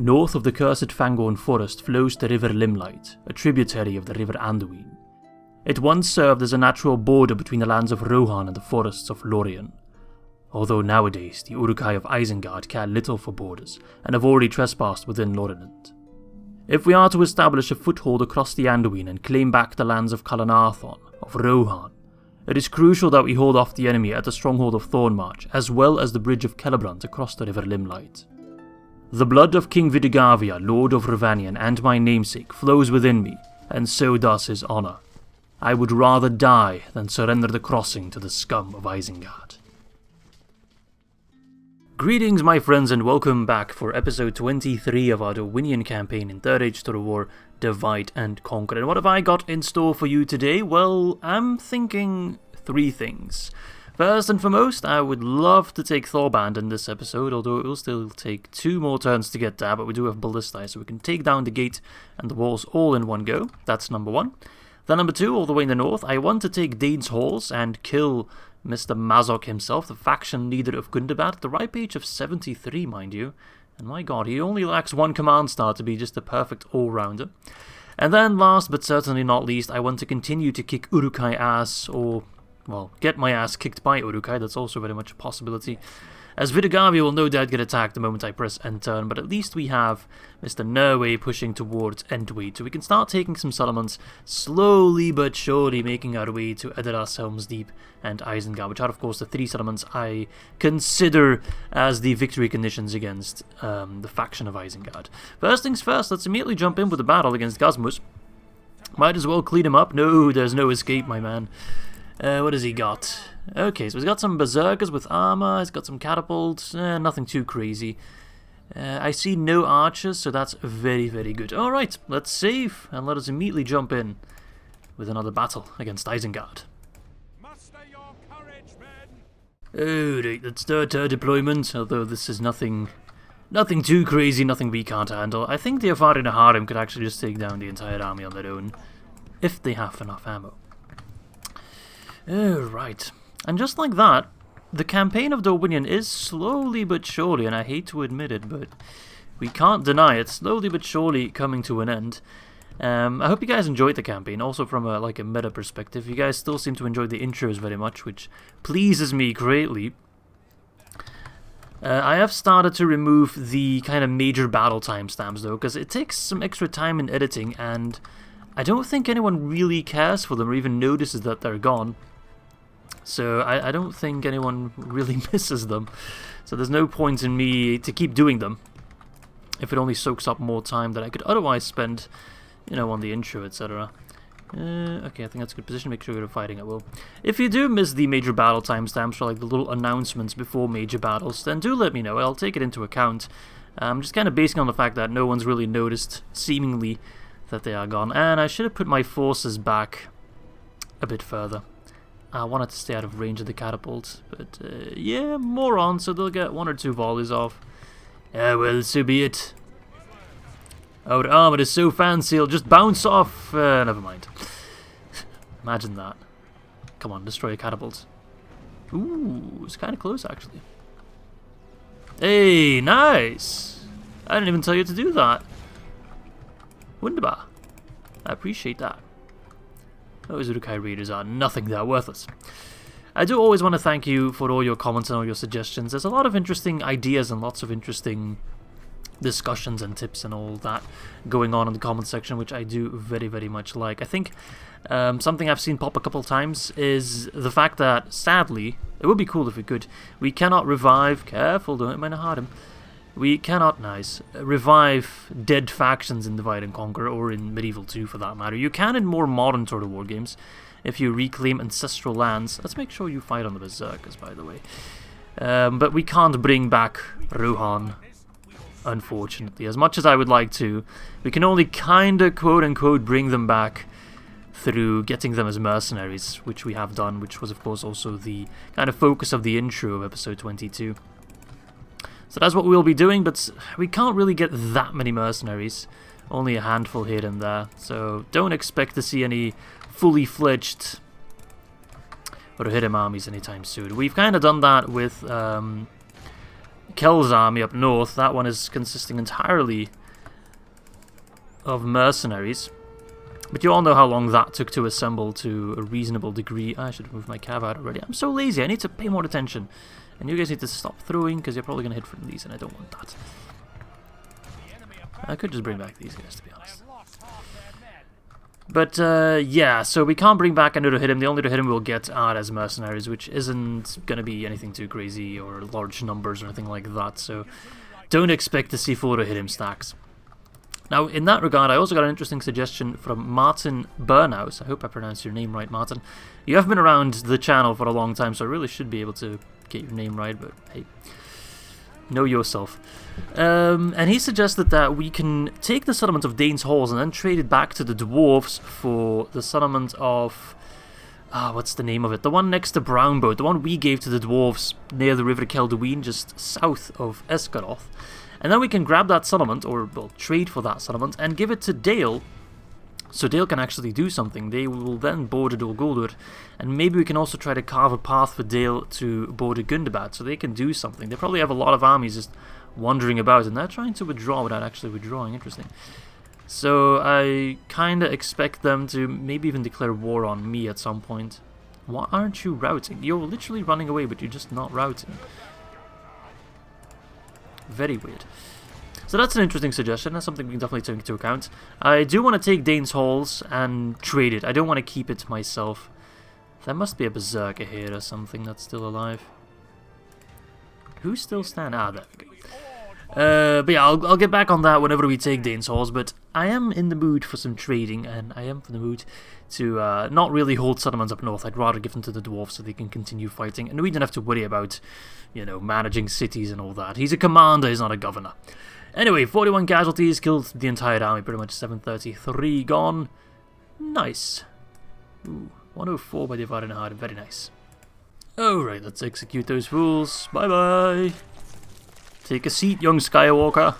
North of the cursed Fangorn forest flows the River Limlight, a tributary of the River Anduin. It once served as a natural border between the lands of Rohan and the forests of Lorien. Although nowadays the Uruk-Hai of Isengard care little for borders and have already trespassed within Lorinand. If we are to establish a foothold across the Anduin and claim back the lands of Calenardhon, of Rohan, it is crucial that we hold off the enemy at the stronghold of Thornmarch, as well as the bridge of Celebrant across the River Limlight. The blood of King Vidigavia, Lord of Dorwinion, and my namesake flows within me, and so does his honour. I would rather die than surrender the crossing to the scum of Isengard. Greetings my friends and welcome back for episode 23 of our Dorwinion campaign in 3rd Age Total War, Divide and Conquer. And what have I got in store for you today? Well, I'm thinking 3 things. First and foremost, I would love to take Thorband in this episode, although it will still take 2 more turns to get there, but we do have Ballistae, so we can take down the gate and the walls all in one go. That's number 1. Then number 2, all the way in the north, I want to take Dane's halls and kill Mr. Mazok himself, the faction leader of Gundabad, at the ripe age of 73, mind you. And my god, he only lacks 1 command star to be just a perfect all-rounder. And then last but certainly not least, I want to continue to kick Uruk-Hai ass, or, well, get my ass kicked by Uruk-Hai, that's also very much a possibility. As Vidigavia will no doubt get attacked the moment I press end turn, but at least we have Mr. Norway pushing towards Antweed, so we can start taking some settlements, slowly but surely making our way to Ered, Helm's Deep, and Isengard, which are of course the 3 settlements I consider as the victory conditions against the faction of Isengard. First things first, let's immediately jump in with the battle against Gazmus. Might as well clean him up. No, there's no escape, my man. What has he got? Okay, so he's got some berserkers with armor, he's got some catapults, nothing too crazy. I see no archers, so that's very, very good. Alright, let's save, and let us immediately jump in with another battle against Isengard. Muster your courage, men! Alright, let's start our deployment, although this is nothing too crazy, nothing we can't handle. I think the Ar-Adûnâim could actually just take down the entire army on their own, if they have enough ammo. Alright. And just like that, the campaign of Dorwinion is slowly but surely, and I hate to admit it, but we can't deny it, slowly but surely coming to an end. I hope you guys enjoyed the campaign, also from a meta perspective. You guys still seem to enjoy the intros very much, which pleases me greatly. I have started to remove the kind of major battle timestamps though, because it takes some extra time in editing, and I don't think anyone really cares for them or even notices that they're gone. So I don't think anyone really misses them. So there's no point in me to keep doing them if it only soaks up more time that I could otherwise spend, you know, on the intro, etc. Okay, I think that's a good position. Make sure you're fighting at will. If you do miss the major battle timestamps for like the little announcements before major battles, then do let me know. I'll take it into account. I'm just kind of basing on the fact that no one's really noticed, seemingly, that they are gone. And I should have put my forces back a bit further. I wanted to stay out of range of the catapults, but yeah, more on, so they'll get 1 or 2 volleys off. Well, so be it. Our armor is so fancy, it'll just bounce off. Never mind. Imagine that. Come on, destroy a catapult. Ooh, it's kind of close, actually. Hey, nice! I didn't even tell you to do that. Wunderbar. I appreciate that. Those Uruk-Hai readers are nothing, they're worthless. I do always want to thank you for all your comments and all your suggestions. There's a lot of interesting ideas and lots of interesting discussions and tips and all that going on in the comment section, which I do very, very much like. I think something I've seen pop a couple times is the fact that, sadly, it would be cool if we could, we cannot revive, careful, don't mind hard him, we cannot, revive dead factions in Divide and Conquer, or in Medieval 2 for that matter. You can in more modern Total War games, if you reclaim ancestral lands. Let's make sure you fight on the Berserkers, by the way. But we can't bring back Rohan, unfortunately. As much as I would like to, we can only kinda, quote-unquote, bring them back through getting them as mercenaries, which we have done, which was, of course, also the kind of focus of the intro of episode 22. So that's what we'll be doing, but we can't really get that many mercenaries. Only a handful here and there. So don't expect to see any fully fledged Rohirrim armies anytime soon. We've kind of done that with Kel's army up north. That one is consisting entirely of mercenaries. But you all know how long that took to assemble to a reasonable degree. I should have moved my cav out already. I'm so lazy, I need to pay more attention. And you guys need to stop throwing, because you're probably going to hit from these, and I don't want that. I could just bring back these guys, to be honest. But, yeah, so we can't bring back another hit him. The only to hit him we'll get are as mercenaries, which isn't going to be anything too crazy or large numbers or anything like that. So don't expect to see 4 to hit him stacks. Now, in that regard, I also got an interesting suggestion from Martin Burnhouse. I hope I pronounced your name right, Martin. You have been around the channel for a long time, so I really should be able to get your name right, but hey, know yourself. And he suggested that we can take the settlement of Dane's Halls and then trade it back to the dwarves for the settlement of... what's the name of it? The one next to Brownboat, the one we gave to the dwarves near the River Calenardhon, just south of Esgaroth. And then we can grab that settlement, or well, trade for that settlement, and give it to Dale, so Dale can actually do something. They will then border Dol Guldur, and maybe we can also try to carve a path for Dale to border Gundabad, so they can do something. They probably have a lot of armies just wandering about, and they're trying to withdraw without actually withdrawing. Interesting. So I kind of expect them to maybe even declare war on me at some point. Why aren't you routing? You're literally running away, but you're just not routing. Very weird. So that's an interesting suggestion. That's something we can definitely take into account. I do want to take Dane's Halls and trade it. I don't want to keep it myself. There must be a berserker here or something that's still alive. Who's still standing? Ah, there we go. But yeah, I'll get back on that whenever we take Dane's Halls. But I am in the mood for some trading, and I am in the mood to not really hold settlements up north. I'd rather give them to the dwarves so they can continue fighting, and we don't have to worry about, you know, managing cities and all that. He's a commander, he's not a governor. Anyway, 41 casualties, killed the entire army, pretty much 733 gone. Nice. Ooh, 104 by the Ar-Adûnâim, very nice. Alright, let's execute those fools. Bye-bye. Take a seat, young Skywalker.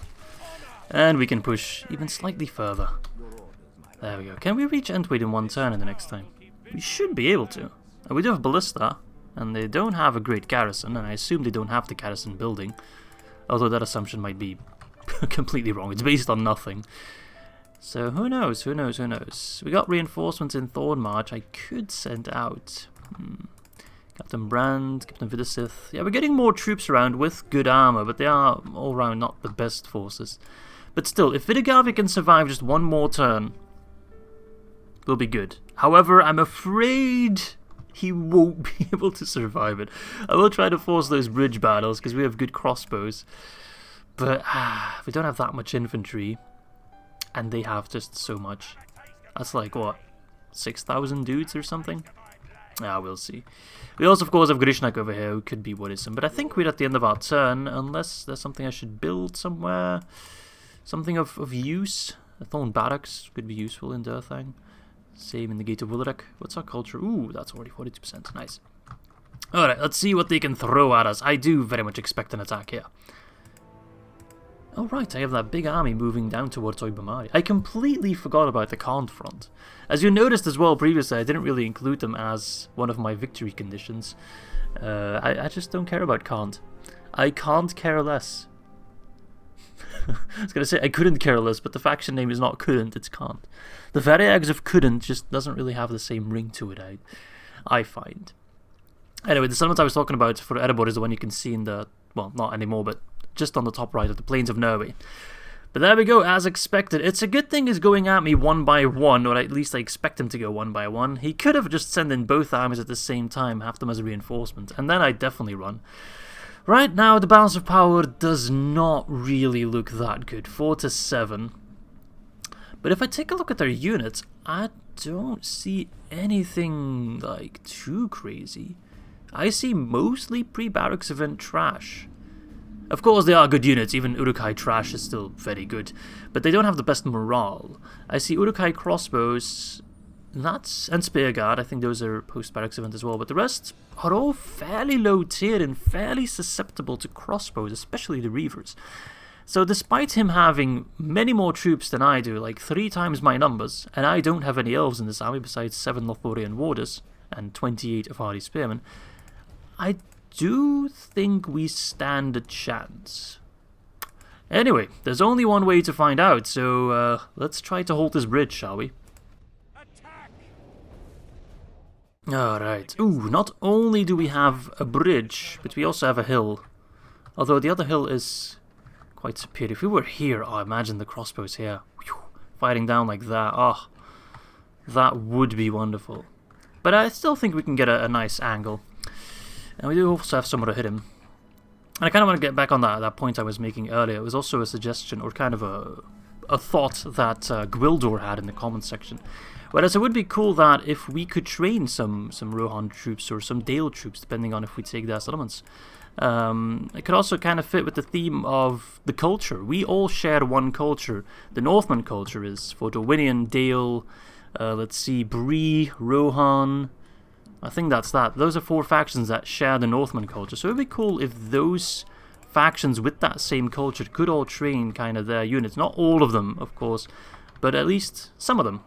And we can push even slightly further. There we go. Can we reach Antweed in one turn in the next time? We should be able to. And we do have Ballista, and they don't have a great garrison, and I assume they don't have the garrison building. Although that assumption might be completely wrong. It's based on nothing. So who knows, who knows, who knows. We got reinforcements in Thornmarch I could send out. Captain Brand, Captain Vidasith. Yeah, we're getting more troops around with good armor, but they are all around not the best forces. But still, if Vidigavi can survive just one more turn, will be good. However, I'm afraid he won't be able to survive it. I will try to force those bridge battles because we have good crossbows. But we don't have that much infantry. And they have just so much. That's like, what, 6,000 dudes or something? Ah, we'll see. We also, of course, have Grishnak over here who could be worrisome. But I think we're at the end of our turn, unless there's something I should build somewhere. Something of use. A Thorn Barracks could be useful in Durthang. Same in the Gate of Willerick. What's our culture? Ooh, that's already 42%. Nice. Alright, let's see what they can throw at us. I do very much expect an attack here. Oh right, I have that big army moving down towards Oibamari. I completely forgot about the Khand front. As you noticed as well previously, I didn't really include them as one of my victory conditions. I just don't care about Khand. I can't care less. I was going to say I couldn't care less, but the faction name is not couldn't, it's can't. The variags of couldn't just doesn't really have the same ring to it, I find. Anyway, the settlement I was talking about for Erebor is the one you can see in the, well, not anymore, but just on the top right of the Plains of Norway. But there we go, as expected. It's a good thing he's going at me one by one, or at least I expect him to go one by one. He could have just sent in both armies at the same time, have them as a reinforcement, and then I'd definitely run. Right now, the balance of power does not really look that good. 4-7. But if I take a look at their units, I don't see anything, like, too crazy. I see mostly pre-barracks event trash. Of course, they are good units. Even Uruk-Hai trash is still very good. But they don't have the best morale. I see Uruk-Hai crossbows, and Spearguard. I think those are post-barracks event as well. But the rest are all fairly low tier and fairly susceptible to crossbows, especially the Reavers. So despite him having many more troops than I do, like 3 times my numbers, and I don't have any elves in this army besides 7 Lothorian warders and 28 of hardy spearmen, I do think we stand a chance. Anyway, there's only one way to find out, so let's try to hold this bridge, shall we? Attack! Alright. Ooh, not only do we have a bridge, but we also have a hill. Although the other hill is quite superior. If we were here, oh, imagine the crossbows here. Whew, fighting down like that. Oh, that would be wonderful. But I still think we can get a nice angle. And we do also have somewhere to hit him. And I kind of want to get back on that point I was making earlier. It was also a suggestion, or kind of a thought that Gwildor had in the comments section. Whereas it would be cool that if we could train some Rohan troops or some Dale troops, depending on if we take their settlements. It could also kind of fit with the theme of the culture. We all share one culture. The Northman culture is for Dorwinion, Dale, let's see, Bree, Rohan. I think that's that. Those are 4 factions that share the Northman culture. So it would be cool if those factions with that same culture could all train kind of their units. Not all of them, of course, but at least some of them.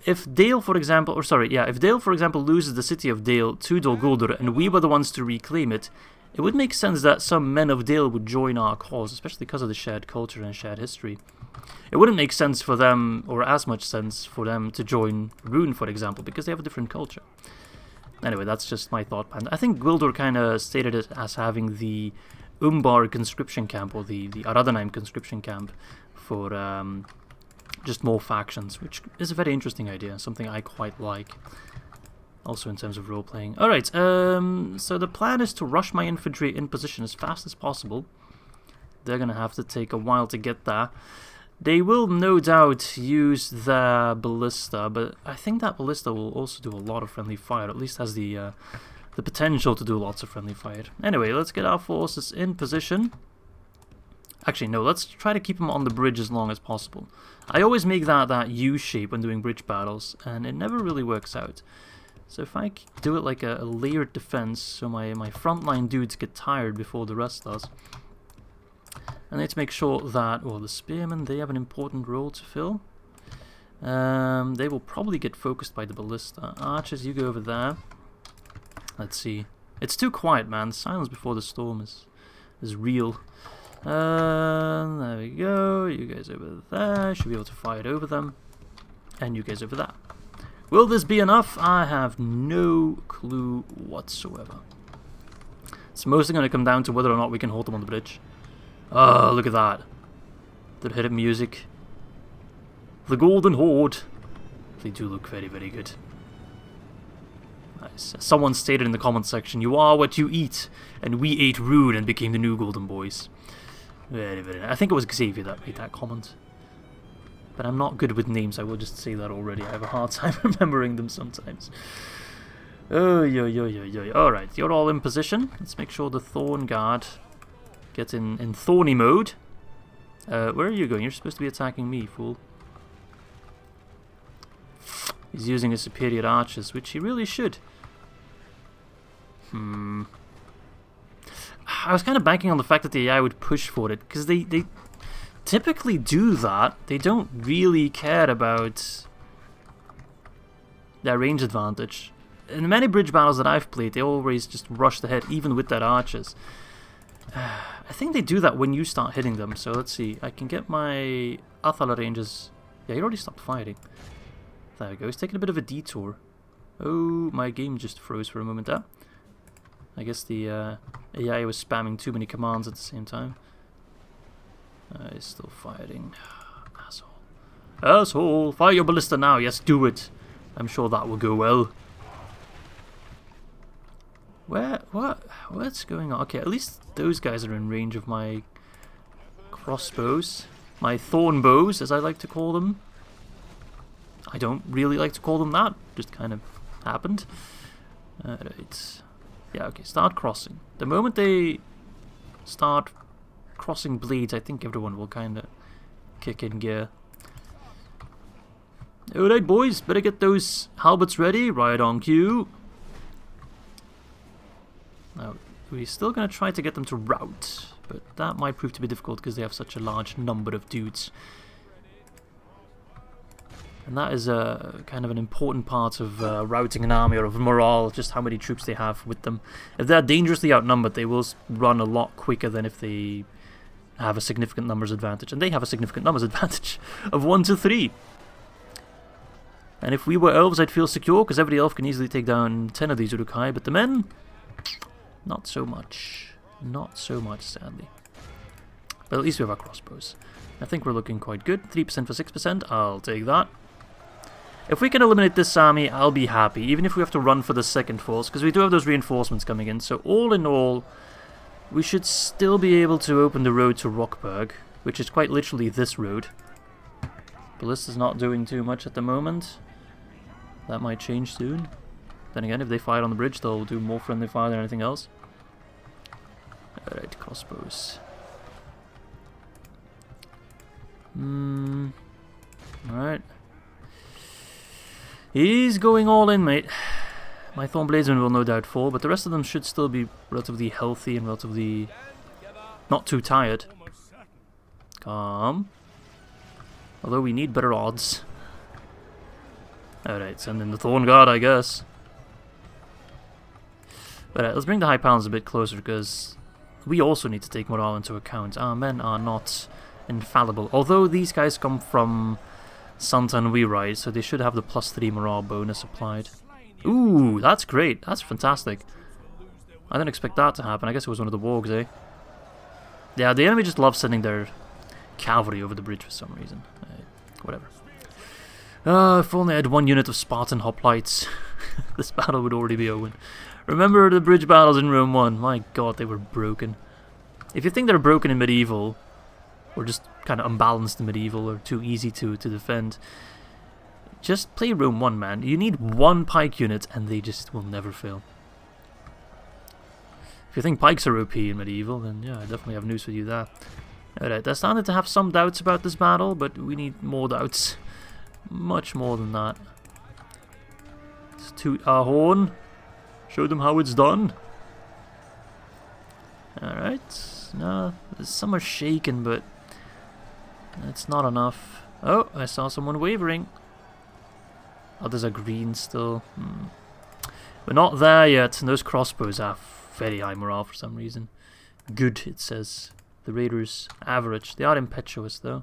If Dale, for example, loses the city of Dale to Dol Guldur and we were the ones to reclaim it, it would make sense that some men of Dale would join our cause, especially because of the shared culture and shared history. It wouldn't make sense for them, or as much sense for them, to join Rune, for example, because they have a different culture. Anyway, that's just my thought. I think Gwildor kind of stated it as having the Umbar conscription camp, or the Ar-Adûnâim conscription camp, for just more factions, which is a very interesting idea, something I quite like. Also in terms of role-playing. Alright, so the plan is to rush my infantry in position as fast as possible. They're going to have to take a while to get there. They will no doubt use their ballista, but I think that ballista will also do a lot of friendly fire, at least has the potential to do lots of friendly fire. Anyway, let's get our forces in position. Actually, no, let's try to keep them on the bridge as long as possible. I always make that U shape when doing bridge battles, and it never really works out. So if I do it like a layered defense, so my frontline dudes get tired before the rest does. And let's make sure that, well, the spearmen, they have an important role to fill. They will probably get focused by the ballista. Archers, you go over there. Let's see. It's too quiet, man. Silence before the storm is real. There we go. You guys over there. Should be able to fire it over them. And you guys over there. Will this be enough? I have no clue whatsoever. It's mostly going to come down to whether or not we can hold them on the bridge. Oh, look at that. The hidden music. The Golden Horde. They do look very, very good. Nice. Someone stated in the comments section, "You are what you eat," and we ate Rune and became the new Golden Boys. Very, very nice. I think it was Xavier that made that comment. But I'm not good with names, I will just say that already. I have a hard time remembering them sometimes. Oh, yo. Alright, you're all in position. Let's make sure the Thorn Guard get in thorny mode. Where are you going? You're supposed to be attacking me, fool. He's using his superior archers, which he really should. I was kind of banking on the fact that the AI would push for it, because they typically do that. They don't really care about their range advantage. In many bridge battles that I've played, they always just rush ahead, even with their archers. I think they do that when you start hitting them, so let's see. I can get my Athala Rangers. Yeah, he already stopped fighting. There we go, he's taking a bit of a detour. Oh, my game just froze for a moment there. I guess the AI was spamming too many commands at the same time. He's still fighting. Asshole. Asshole! Fire your ballista now, yes, do it! I'm sure that will go well. What's going on? Okay, at least those guys are in range of my crossbows. My thorn bows, as I like to call them. I don't really like to call them that, just kind of happened. Alright. Yeah, okay, start crossing. The moment they start crossing blades, I think everyone will kind of kick in gear. Alright, boys, better get those halberds ready, right on cue. Now, we're still going to try to get them to rout, but that might prove to be difficult because they have such a large number of dudes. And that is kind of an important part of routing an army, or of morale, just how many troops they have with them. If they're dangerously outnumbered, they will run a lot quicker than if they have a significant numbers advantage, and they have a significant numbers advantage of 1 to 3. And if we were elves, I'd feel secure, because every elf can easily take down 10 of these Uruk-Hai, but the men, not so much. Not so much, sadly. But at least we have our crossbows. I think we're looking quite good. 3% for 6%, I'll take that. If we can eliminate this army, I'll be happy, even if we have to run for the second force, because we do have those reinforcements coming in. So all in all, we should still be able to open the road to Rockburg, which is quite literally this road. Ballista's not doing too much at the moment. That might change soon. Then again, if they fire on the bridge, they'll do more friendly fire than anything else. Alright, crossbows. Alright. He's going all in, mate. My Thornbladesman will no doubt fall, but the rest of them should still be relatively healthy and relatively not too tired. Calm. Although we need better odds. Alright, send in the Thorn Guard, I guess. Alright, let's bring the High Paladins a bit closer, because we also need to take morale into account. Our men are not infallible. Although these guys come from Santan Rewrite, so they should have the +3 morale bonus applied. Ooh, that's great. That's fantastic. I didn't expect that to happen. I guess it was one of the wargs, eh? Yeah, the enemy just loves sending their cavalry over the bridge for some reason. Whatever. If only I had 1 unit of Spartan hoplites, this battle would already be over. Remember the bridge battles in Rome 1? My god, they were broken. If you think they're broken in medieval, or just kind of unbalanced in medieval, or too easy to defend, just play Rome 1, man. You need 1 pike unit, and they just will never fail. If you think pikes are OP in medieval, then yeah, I definitely have news for you there. Alright, I started to have some doubts about this battle, but we need more doubts. Much more than that. Let's toot our horn. Show them how it's done. Alright. No, some are shaken, but it's not enough. Oh, I saw someone wavering. Others are green still. We're not there yet, and those crossbows have very high morale for some reason. Good, it says. The raiders, average. They are impetuous, though.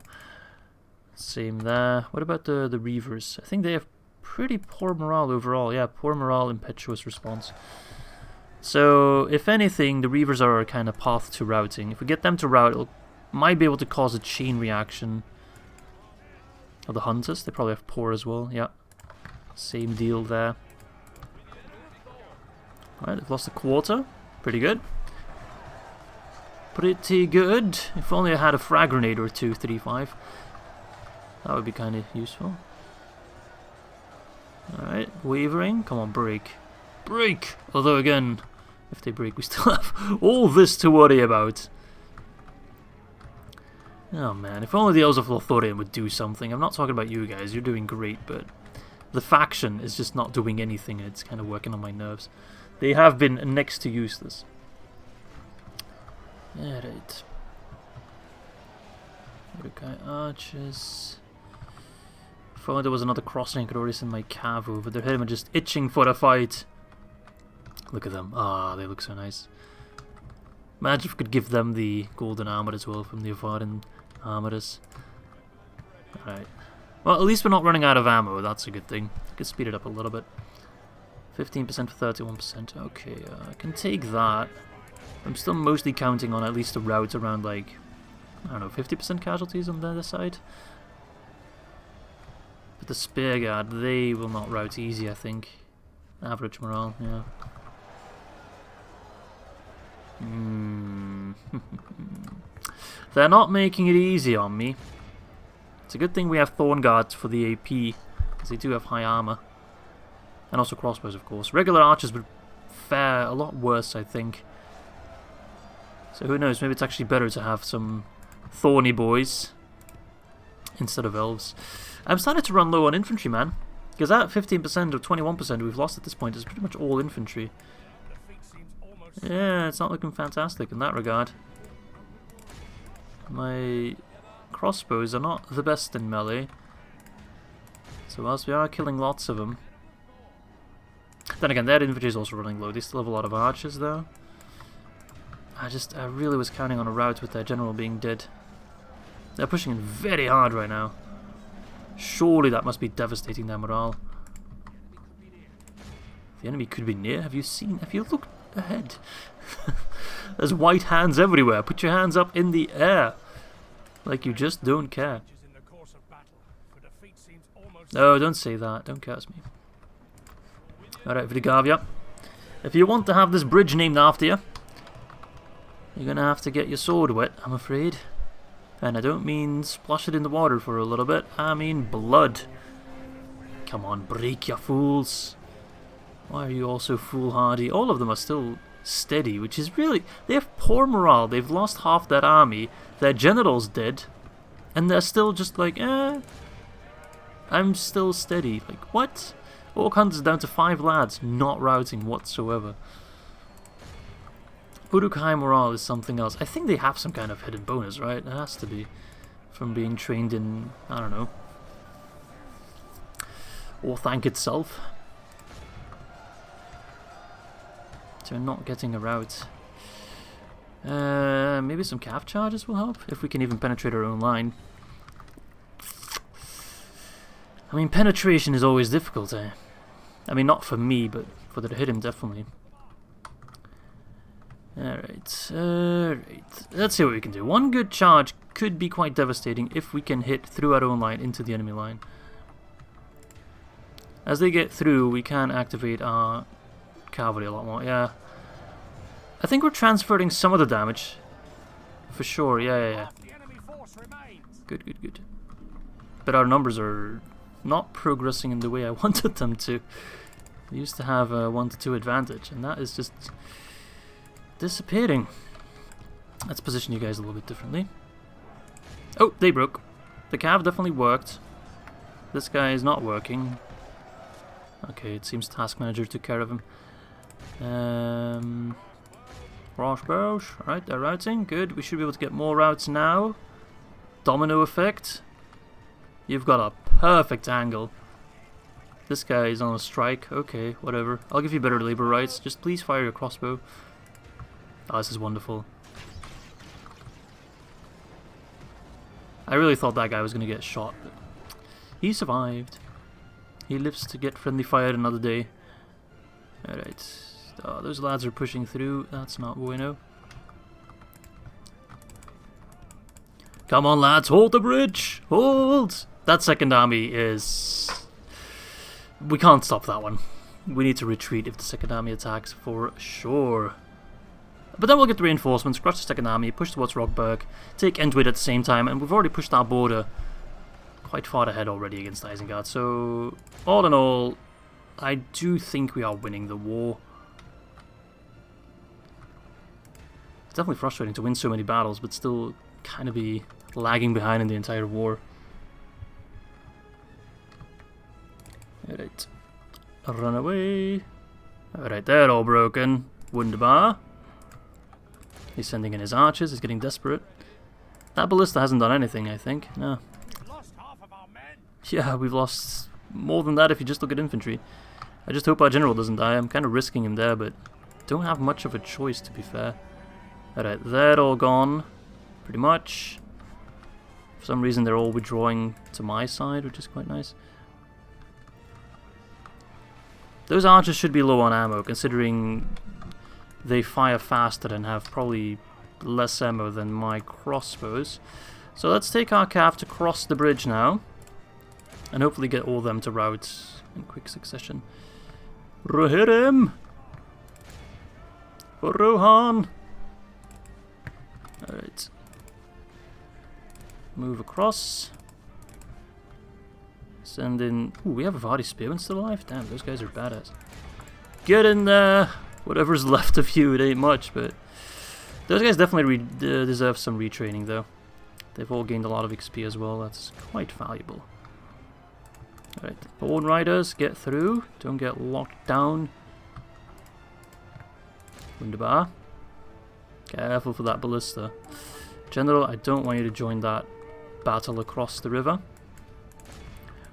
Same there. What about the Reavers? I think they have pretty poor morale overall. Yeah, poor morale, impetuous response. So, if anything, the Reavers are our kind of path to routing. If we get them to rout, it might be able to cause a chain reaction. Oh, the Hunters, they probably have poor as well. Yeah, same deal there. Alright, they've lost a quarter. Pretty good. Pretty good. If only I had a frag grenade or 2, 3, 5. That would be kind of useful. Alright, wavering. Come on, break. Break! Although again, if they break, we still have all this to worry about. Oh man, if only the Elves of Lothlorien would do something. I'm not talking about you guys, you're doing great, but the faction is just not doing anything, and it's kind of working on my nerves. They have been next to useless. Alright. Uruk-Hai archers. If only there was another crossing, I could already send my cav over. Their headmen are just itching for a fight. Look at them. Ah, they look so nice. Imagine if we could give them the golden armor as well from the Avarin armorers. Alright. Well, at least we're not running out of ammo. That's a good thing. Could speed it up a little bit. 15% for 31%. Okay, I can take that. I'm still mostly counting on at least a rout around, like, I don't know, 50% casualties on the other side. But the Spear Guard, they will not rout easy, I think. Average morale, yeah. They're not making it easy on me. It's a good thing we have Thorn Guards for the AP, because they do have high armor. And also crossbows, of course. Regular archers would fare a lot worse, I think. So who knows, maybe it's actually better to have some thorny boys instead of elves. I'm starting to run low on infantry, man. Because that 15% or 21% we've lost at this point is pretty much all infantry. Yeah, it's not looking fantastic in that regard. My crossbows are not the best in melee. So whilst we are killing lots of them. Then again, their infantry is also running low. They still have a lot of archers though. I really was counting on a rout with their general being dead. They're pushing in very hard right now. Surely that must be devastating their morale. The enemy could be near. Have you looked ahead? There's white hands everywhere. Put your hands up in the air. Like you just don't care. No, don't say that. Don't curse me. Alright, Vidgavia. If you want to have this bridge named after you, you're gonna have to get your sword wet, I'm afraid. And I don't mean splash it in the water for a little bit, I mean blood. Come on, break, you fools. Why are you all so foolhardy? All of them are still steady, which is really... They have poor morale, they've lost half their army, their general's dead, and they're still just like, I'm still steady. Like, what? Orc Hunter's down to 5 lads, not routing whatsoever. Uruk-Hai morale is something else. I think they have some kind of hidden bonus, right? It has to be. From being trained in, I don't know, Orthanc itself. So not getting a rout. Maybe some calf charges will help, if we can even penetrate our own line. I mean, penetration is always difficult, eh? I mean, not for me, but for the hit him, definitely. Alright, let's see what we can do. One good charge could be quite devastating if we can hit through our own line into the enemy line. As they get through, we can activate our cavalry a lot more, yeah. I think we're transferring some of the damage. For sure, yeah. Good, good, good. But our numbers are not progressing in the way I wanted them to. We used to have a 1 to 2 advantage, and that is just disappearing. Let's position you guys a little bit differently. Oh, they broke. The cav definitely worked. This guy is not working. Okay, it seems Task Manager took care of him. Crossbows. Alright, they're routing. Good. We should be able to get more routes now. Domino effect. You've got a perfect angle. This guy is on a strike. Okay, whatever. I'll give you better labor rights. Just please fire your crossbow. Oh, this is wonderful. I really thought that guy was going to get shot, but he survived. He lives to get friendly fire another day. Alright. Oh, those lads are pushing through. That's not bueno. Come on, lads. Hold the bridge. Hold! That second army is... We can't stop that one. We need to retreat if the second army attacks for sure. But then we'll get the reinforcements, crush the second army, push towards Rockburg, take Antweed at the same time, and we've already pushed our border quite far ahead already against Isengard. So, all in all, I do think we are winning the war. It's definitely frustrating to win so many battles, but still kind of be lagging behind in the entire war. Alright. Run away. Alright, they're all broken. Wunderbar. He's sending in his archers, he's getting desperate. That ballista hasn't done anything, I think. No. Yeah, we've lost more than that if you just look at infantry. I just hope our general doesn't die. I'm kind of risking him there, but don't have much of a choice, to be fair. Alright, they're all gone. Pretty much. For some reason, they're all withdrawing to my side, which is quite nice. Those archers should be low on ammo, considering they fire faster and have probably less ammo than my crossbows. So let's take our cav to cross the bridge now, and hopefully get all of them to rout in quick succession. Hit him! For Rohan! Alright. Move across. Send in... Ooh, we have a Vardy Spearman still alive? Damn, those guys are badass. Get in there! Whatever's left of you, it ain't much, but... Those guys definitely deserve some retraining, though. They've all gained a lot of XP as well, that's quite valuable. Alright, Bone Riders, get through. Don't get locked down. Wunderbar. Careful for that ballista. General, I don't want you to join that battle across the river.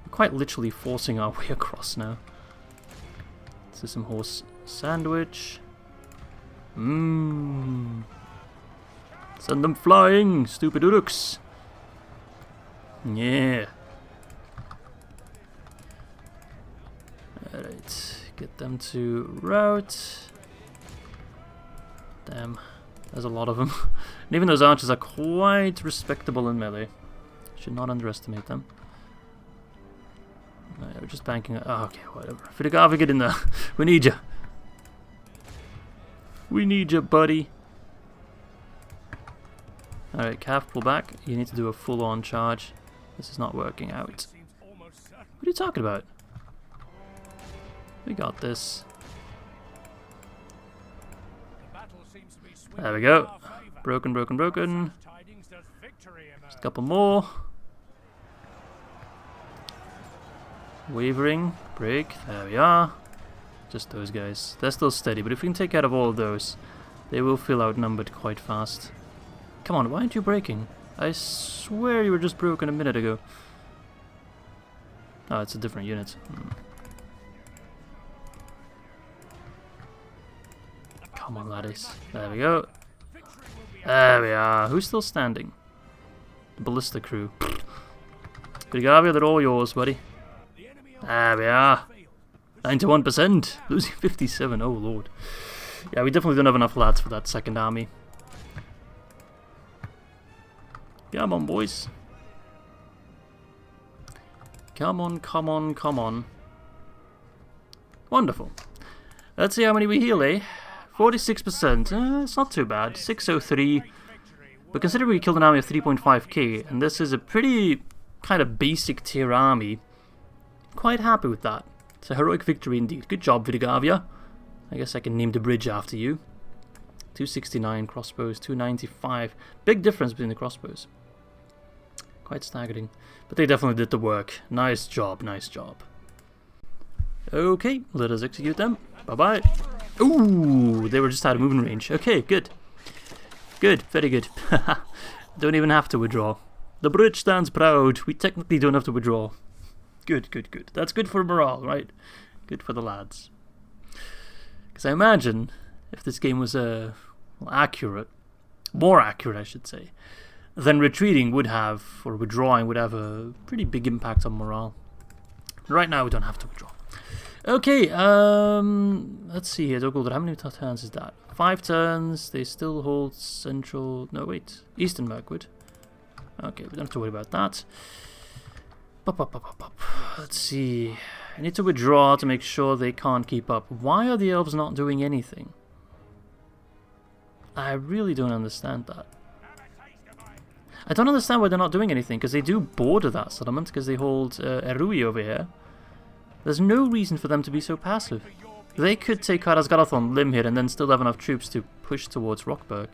We're quite literally forcing our way across now. This is some horse sandwich. Mmm. Send them flying, stupid Uruks. Yeah. Alright, get them to route. Damn, there's a lot of them. And even those archers are quite respectable in melee. Should not underestimate them. No, we're just banking. Oh, okay, whatever. Vidagavi, get in there. We need you. We need you, buddy. Alright, Cav, pull back. You need to do a full-on charge. This is not working out. What are you talking about? We got this. There we go. Broken, broken, broken. Just a couple more. Wavering, break. There we are. Just those guys. They're still steady, but if we can take out of all of those, they will feel outnumbered quite fast. Come on, why aren't you breaking? I swear you were just broken a minute ago. Oh, it's a different unit. Come on, laddies. There we go. There we are. Who's still standing? The ballista crew. Vidagavi, they're all yours, buddy. There we are. 91%. Losing 57. Oh, lord. Yeah, we definitely don't have enough lads for that second army. Come on, boys. Come on, come on, come on. Wonderful. Let's see how many we heal, eh? 46%. It's not too bad. 603. But considering we killed an army of 3.5k, and this is a pretty kind of basic tier army, quite happy with that. It's a heroic victory indeed. Good job, Vidagavi. I guess I can name the bridge after you. 269 crossbows, 295. Big difference between the crossbows. Quite staggering. But they definitely did the work. Nice job, nice job. Okay, let us execute them. Bye-bye. Ooh, they were just out of movement range. Okay, good. Good, very good. Don't even have to withdraw. The bridge stands proud. We technically don't have to withdraw. Good, good, good. That's good for morale, right? Good for the lads. Because I imagine if this game was accurate, more accurate I should say, then retreating would have, or withdrawing would have a pretty big impact on morale. Right now we don't have to withdraw. Okay, let's see here. How many turns is that? 5 turns. They still hold central. No, wait. Eastern Mirkwood. Okay, we don't have to worry about that. Let's see. I need to withdraw to make sure they can't keep up. Why are the elves not doing anything? I really don't understand that. I don't understand why they're not doing anything, because they do border that settlement, because they hold Erui over here. There's no reason for them to be so passive. They could take Calenardhon Lim here and then still have enough troops to push towards Rockburg.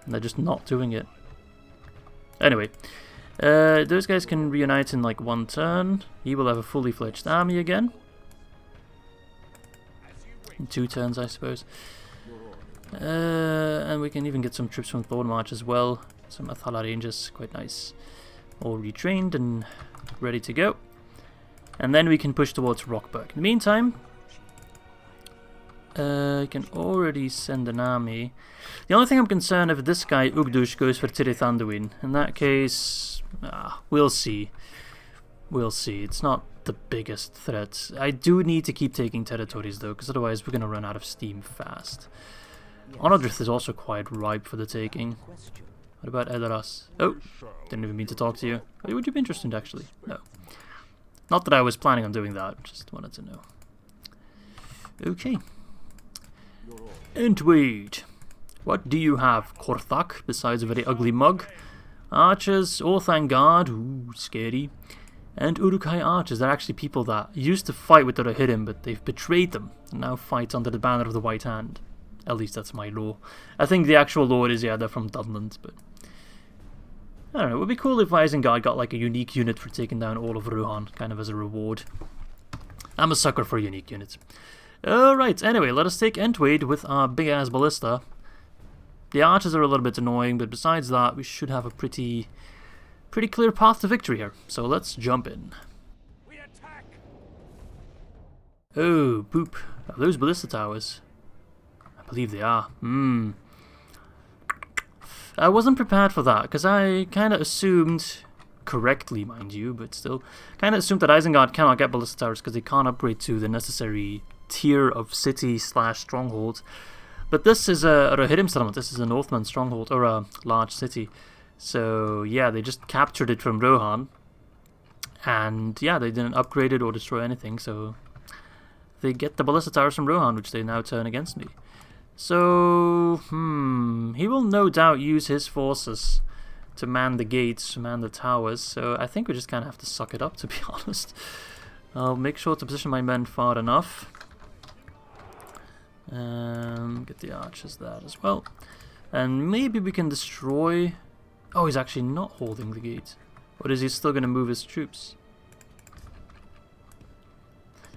And they're just not doing it. Anyway, those guys can reunite in like 1 turn. He will have a fully fledged army again. In 2 turns, I suppose. And we can even get some troops from Thornmarch as well. Some Athala Rangers, quite nice. All retrained and ready to go. And then we can push towards Rockburg. In the meantime, I can already send an army. The only thing I'm concerned if this guy, Ugdush, goes for Tirith Anduin. In that case, we'll see. We'll see. It's not the biggest threat. I do need to keep taking territories though, because otherwise we're going to run out of steam fast. Onodrith is also quite ripe for the taking. What about Edoras? Oh, didn't even mean to talk to you. Would you be interested actually? No. Not that I was planning on doing that, just wanted to know. Okay. Antweed. What do you have, Korthak, besides a very ugly mug? Archers, oh thank God, ooh, scary. And Uruk-Hai archers, they're actually people that used to fight with the Rohirrim, but they've betrayed them, and now fight under the banner of the White Hand. At least that's my lore. I think the actual lore is, yeah, they're from Dunland, but... I don't know, it would be cool if Isengard got like a unique unit for taking down all of Rohan, kind of as a reward. I'm a sucker for unique units. Alright, anyway, let us take Antweed with our big-ass ballista. The archers are a little bit annoying, but besides that, we should have a pretty clear path to victory here. So let's jump in. We attack. Oh, poop. Are those ballista towers? I believe they are. I wasn't prepared for that, because I kind of assumed, correctly mind you, but still, kind of assumed that Isengard cannot get ballista towers because they can't upgrade to the necessary tier of city / stronghold. But this is a Rohirrim settlement, this is a Northman stronghold, or a large city. So yeah, they just captured it from Rohan. And yeah, they didn't upgrade it or destroy anything, so they get the ballista towers from Rohan, which they now turn against me. So, he will no doubt use his forces to man the gates, man the towers, so I think we just kind of have to suck it up, to be honest. I'll make sure to position my men far enough. Get the archers there as well. And maybe we can destroy... Oh, he's actually not holding the gate. Or is he still going to move his troops?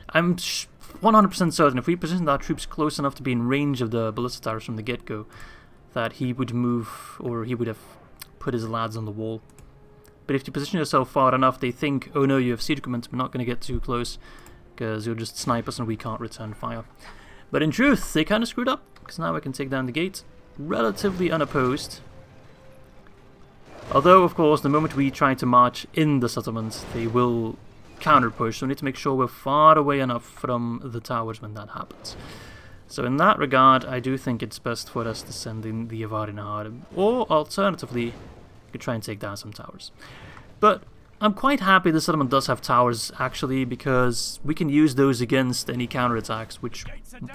I'm 100% certain if we positioned our troops close enough to be in range of the ballista towers from the get-go, that he would move, or he would have put his lads on the wall. But if you position yourself far enough, they think, oh no, you have siege equipment, we're not going to get too close, because you'll just snipe us and we can't return fire. But in truth, they kind of screwed up, because now I can take down the gate, relatively unopposed. Although, of course, the moment we try to march in the settlement, they will counter push, so we need to make sure we're far away enough from the towers when that happens. So in that regard, I do think it's best for us to send in the Ar-Adûnâim, or alternatively, we could try and take down some towers. But I'm quite happy the settlement does have towers, actually, because we can use those against any counterattacks, which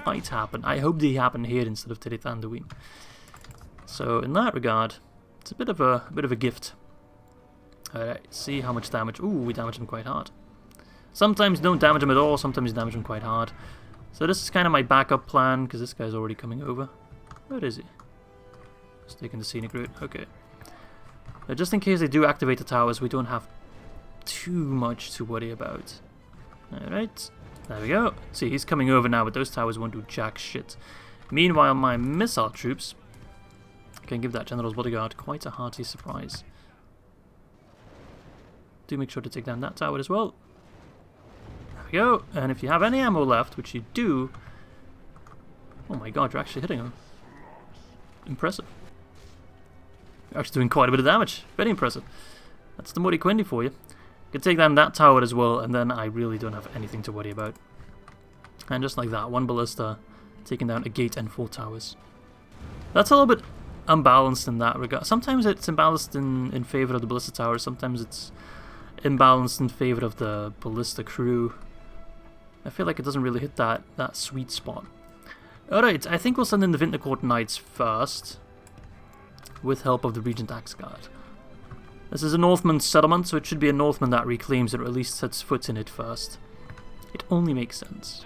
might happen. I hope they happen here instead of Tirith Anduin. So in that regard, it's a bit of a gift. Alright, see how much damage. Ooh, we damage him quite hard. Sometimes you don't damage him at all, sometimes you damage him quite hard. So this is kind of my backup plan, because this guy's already coming over. Where is he? He's taking the scenic route. Okay. Just in case they do activate the towers, we don't have too much to worry about. Alright, there we go. See, he's coming over now, but those towers won't do jack shit. Meanwhile, my missile troops can give that general's bodyguard quite a hearty surprise. Do make sure to take down that tower as well. There we go. And if you have any ammo left, which you do... Oh my god, you're actually hitting him. Impressive. You're actually doing quite a bit of damage. Very impressive. That's the Mori Quendi for you. You can take down that tower as well, and then I really don't have anything to worry about. And just like that, one ballista taking down a gate and 4 towers. That's a little bit unbalanced in that regard. Sometimes it's imbalanced in favor of the ballista towers, sometimes it's imbalanced in favor of the ballista crew. I feel like it doesn't really hit that sweet spot. Alright, I think we'll send in the Vintnercourt Knights first, with help of the Regent Axgard. This is a Northman settlement, so it should be a Northman that reclaims it, or at least sets foot in it first. It only makes sense.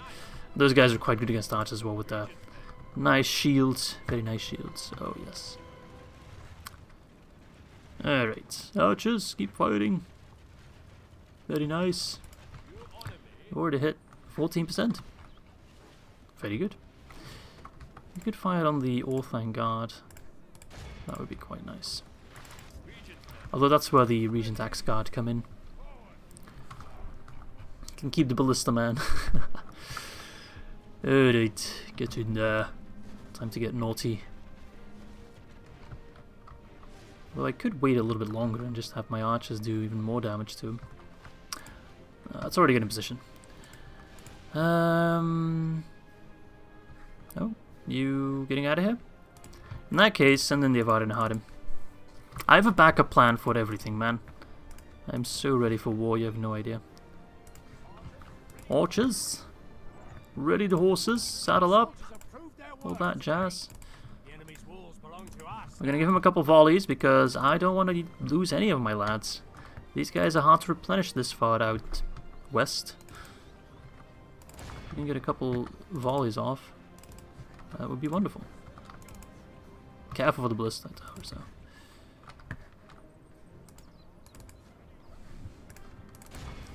Those guys are quite good against archers as well, with their nice shields. Very nice shields. Oh, yes. Alright. Archers, keep firing. Very nice. Already hit 14%. Very good. You could fire on the Orthanc Guard. That would be quite nice. Although that's where the Regent Axe Guard come in. Can keep the Ballista Man. Alright, get in there. Time to get naughty. Well, I could wait a little bit longer and just have my archers do even more damage to him. It's already in position. Oh, you getting out of here? In that case, send in the Ar-Adûnâim. I have a backup plan for everything, man. I'm so ready for war, you have no idea. Archers, ready the horses, saddle up, all that jazz. We're gonna give him a couple volleys because I don't want to lose any of my lads. These guys are hard to replenish this far out west. We can get a couple volleys off. That would be wonderful. Careful for the ballista towers though.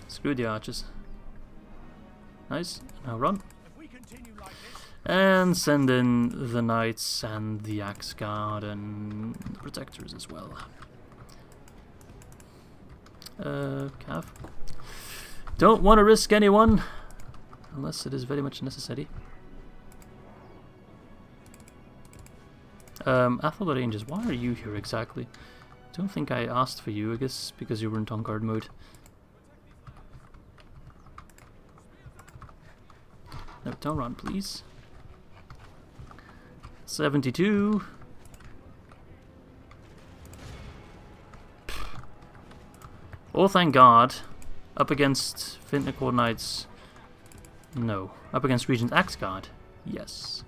Screw the archers. Nice. Now run. And send in the knights and the axe guard and the protectors as well. Cav. Don't want to risk anyone unless it is very much necessary. Athel Rangers, why are you here exactly? Don't think I asked for you, I guess because you weren't on guard mode. No, don't run, please. 72. Oh, thank God. Up against Vintnacor Knights. No. Up against Regent Axguard. Yes.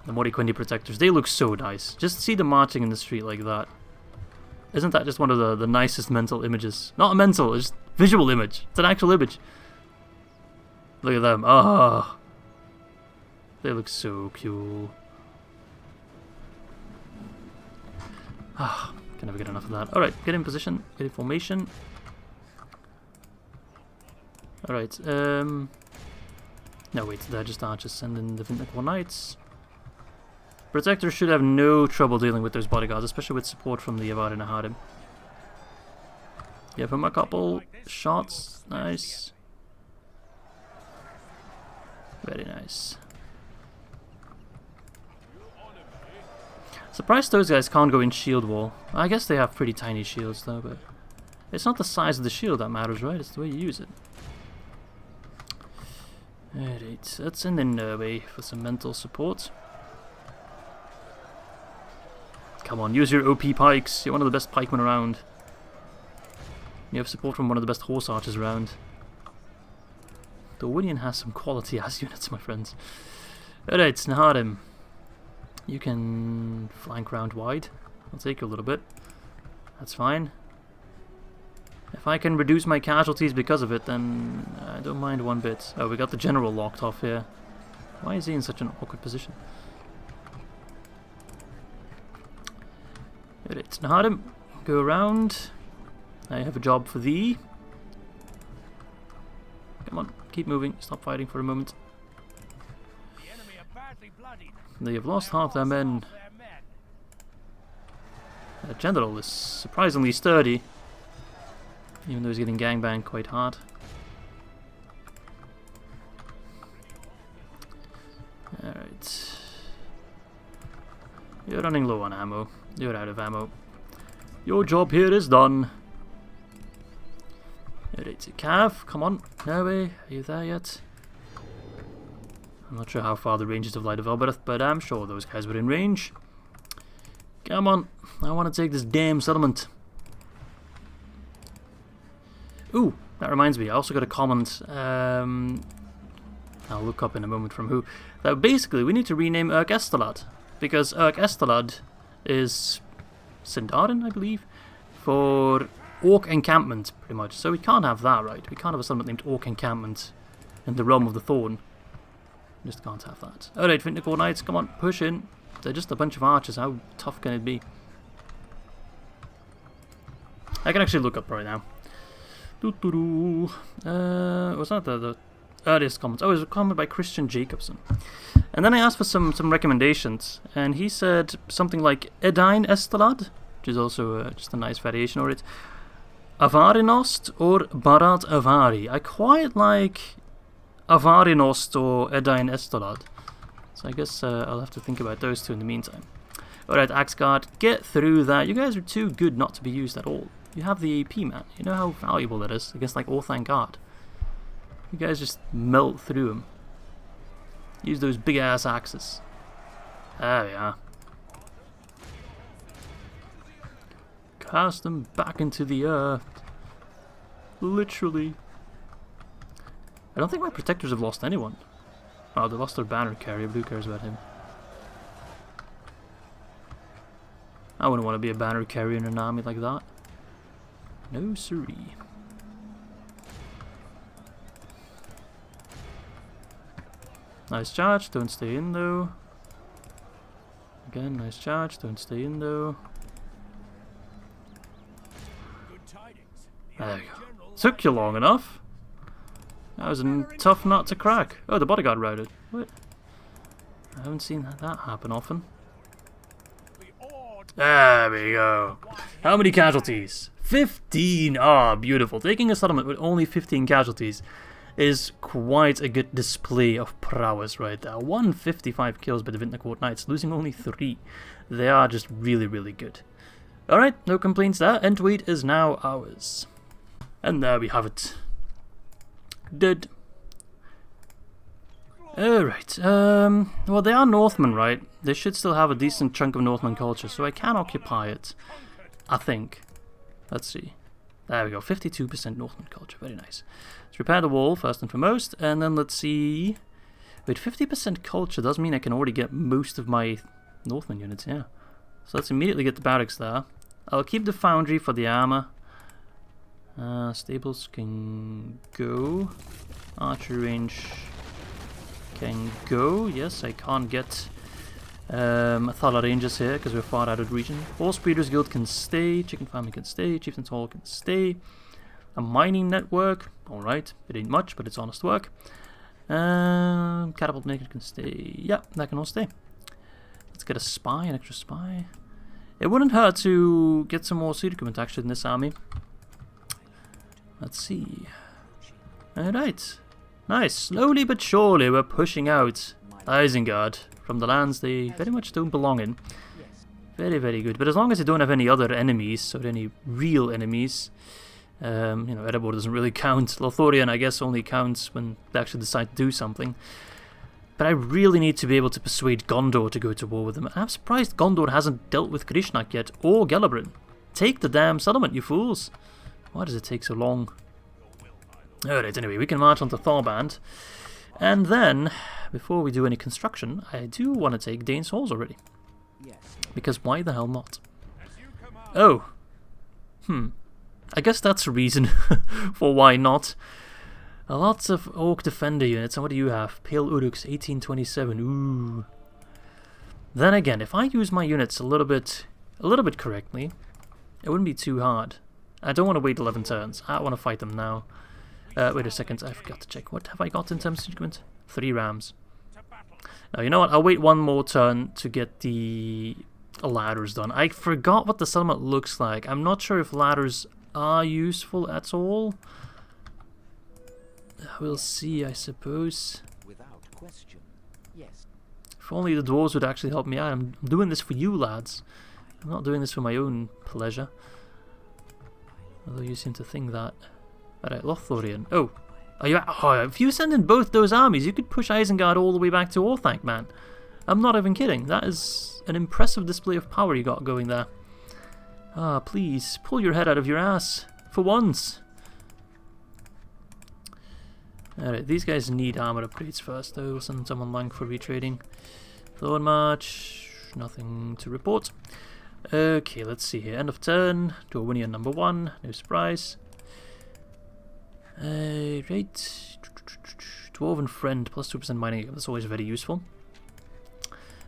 The Moriquendi Protectors. They look so nice. Just see them marching in the street like that. Isn't that just one of the nicest mental images? Not a mental, it's just visual image. It's an actual image. Look at them. Oh. They look so cool. Ah, can never get enough of that. Alright, get in position. Get in formation. Alright, no wait, they're just archers. Send in the Vintnacor Knights. Protectors should have no trouble dealing with those bodyguards, especially with support from the Ar-Adûnâim. Give him a couple shots. Nice. Very nice. Surprised those guys can't go in shield wall. I guess they have pretty tiny shields though, but it's not the size of the shield that matters, right? It's the way you use it. Alright, let's send in Norway for some mental support. Come on, use your OP pikes. You're one of the best pikemen around. You have support from one of the best horse archers around. Dorwinion has some quality ass units, my friends. Alright, Naharim. You can flank round wide. I'll take you a little bit. That's fine. If I can reduce my casualties because of it, then I don't mind one bit. Oh, we got the general locked off here. Why is he in such an awkward position? Alright, Naharim, go around. I have a job for thee. Come on, keep moving. Stop fighting for a moment. They have lost half their men. The general is surprisingly sturdy, even though he's getting gangbanged quite hard. Alright. You're running low on ammo. You're out of ammo. Your job here is done. Alright, Cav, come on. Norway, are you there yet? I'm not sure how far the range is of Light of Elbereth, but I'm sure those guys were in range. Come on, I want to take this damn settlement. Ooh, that reminds me, I also got a comment, I'll look up in a moment from who, that basically we need to rename Uruk-Estelad, because Uruk-Estelad is Sindarin, I believe, for Orc Encampment, pretty much. So we can't have that, right? We can't have a settlement named Orc Encampment in the realm of the Thorn. Just can't have that. Alright, Vintnacor Knights, come on, push in. They're just a bunch of archers, how tough can it be? I can actually look up right now. Was that the earliest comments? Oh, it was a comment by Christian Jacobson. And then I asked for some recommendations, and he said something like Edain Estelad, which is also just a nice variation of it. Avarinost or Barat Avari. I quite like Avarinost or Edain Estelad. So I guess I'll have to think about those two in the meantime. Alright, Axguard, get through that. You guys are too good not to be used at all. You have the AP, man. You know how valuable that is against like Orthangard. You guys just melt through them. Use those big ass axes. There we are. Cast them back into the earth. Literally. I don't think my protectors have lost anyone. Oh, they lost their banner carrier, but who cares about him? I wouldn't want to be a banner carrier in an army like that. No siree. Nice charge, don't stay in though. Again, nice charge, don't stay in though. There we go. Took you long enough. That was a tough nut to crack. Oh, the bodyguard routed. What? I haven't seen that happen often. There we go. How many casualties? 15! Ah, beautiful. Taking a settlement with only 15 casualties is quite a good display of prowess right there. 155 kills by the Vintner Court Knights, losing only 3. They are just really, really good. Alright, no complaints there. Antweed is now ours. And there we have it. Good. Alright, well they are Northmen, right? They should still have a decent chunk of Northman culture, so I can occupy it. I think. Let's see. There we go, 52% Northman culture, very nice. Let's repair the wall first and foremost, and then let's see... Wait, 50% culture does mean I can already get most of my Northman units, yeah. So let's immediately get the barracks there. I'll keep the foundry for the armor. Stables can go. Archery range can go. Yes, I can't get Thala Rangers here because we're far out of the region. Horse Breeders Guild can stay. Chicken Farming can stay. Chieftain's Hall can stay. A mining network. Alright, it ain't much, but it's honest work. Catapult Maker can stay. Yeah, that can all stay. Let's get a spy, an extra spy. It wouldn't hurt to get some more sea equipment actually in this army. Let's see. Alright. Nice. Slowly but surely we're pushing out Isengard from the lands they very much don't belong in. Very, very good. But as long as they don't have any other enemies, or any real enemies, you know, Erebor doesn't really count. Lothlorien, I guess, only counts when they actually decide to do something. But I really need to be able to persuade Gondor to go to war with them. I'm surprised Gondor hasn't dealt with Krishnak yet, or Celebrant. Take the damn settlement, you fools. Why does it take so long? Alright, anyway, we can march on to Thorband. And then, before we do any construction, I do want to take Dane's halls already. Because why the hell not? Oh. I guess that's a reason for why not. Lots of Orc Defender units, and what do you have? Pale Uruks, 1827, ooh. Then again, if I use my units a little bit correctly, it wouldn't be too hard. I don't want to wait 11 turns, I want to fight them now. Wait a second, I forgot to check. What have I got in terms of equipment? 3 rams. Now, you know what? I'll wait one more turn to get the ladders done. I forgot what the settlement looks like. I'm not sure if ladders are useful at all. We'll see, I suppose. Without question. Yes. If only the dwarves would actually help me out. I'm doing this for you, lads. I'm not doing this for my own pleasure. Although you seem to think that. Alright, Lothlorien. Oh, if you send in both those armies, you could push Isengard all the way back to Orthanc, man. I'm not even kidding. That is an impressive display of power you got going there. Ah, please, pull your head out of your ass. For once. Alright, these guys need armor upgrades first, though. We'll send someone Lang for retrading. Thornmarch, nothing to report. Okay, let's see here. End of turn. Dorwinion number 1, no surprise. Right. Dwarven Friend, plus 2% mining. That's always very useful.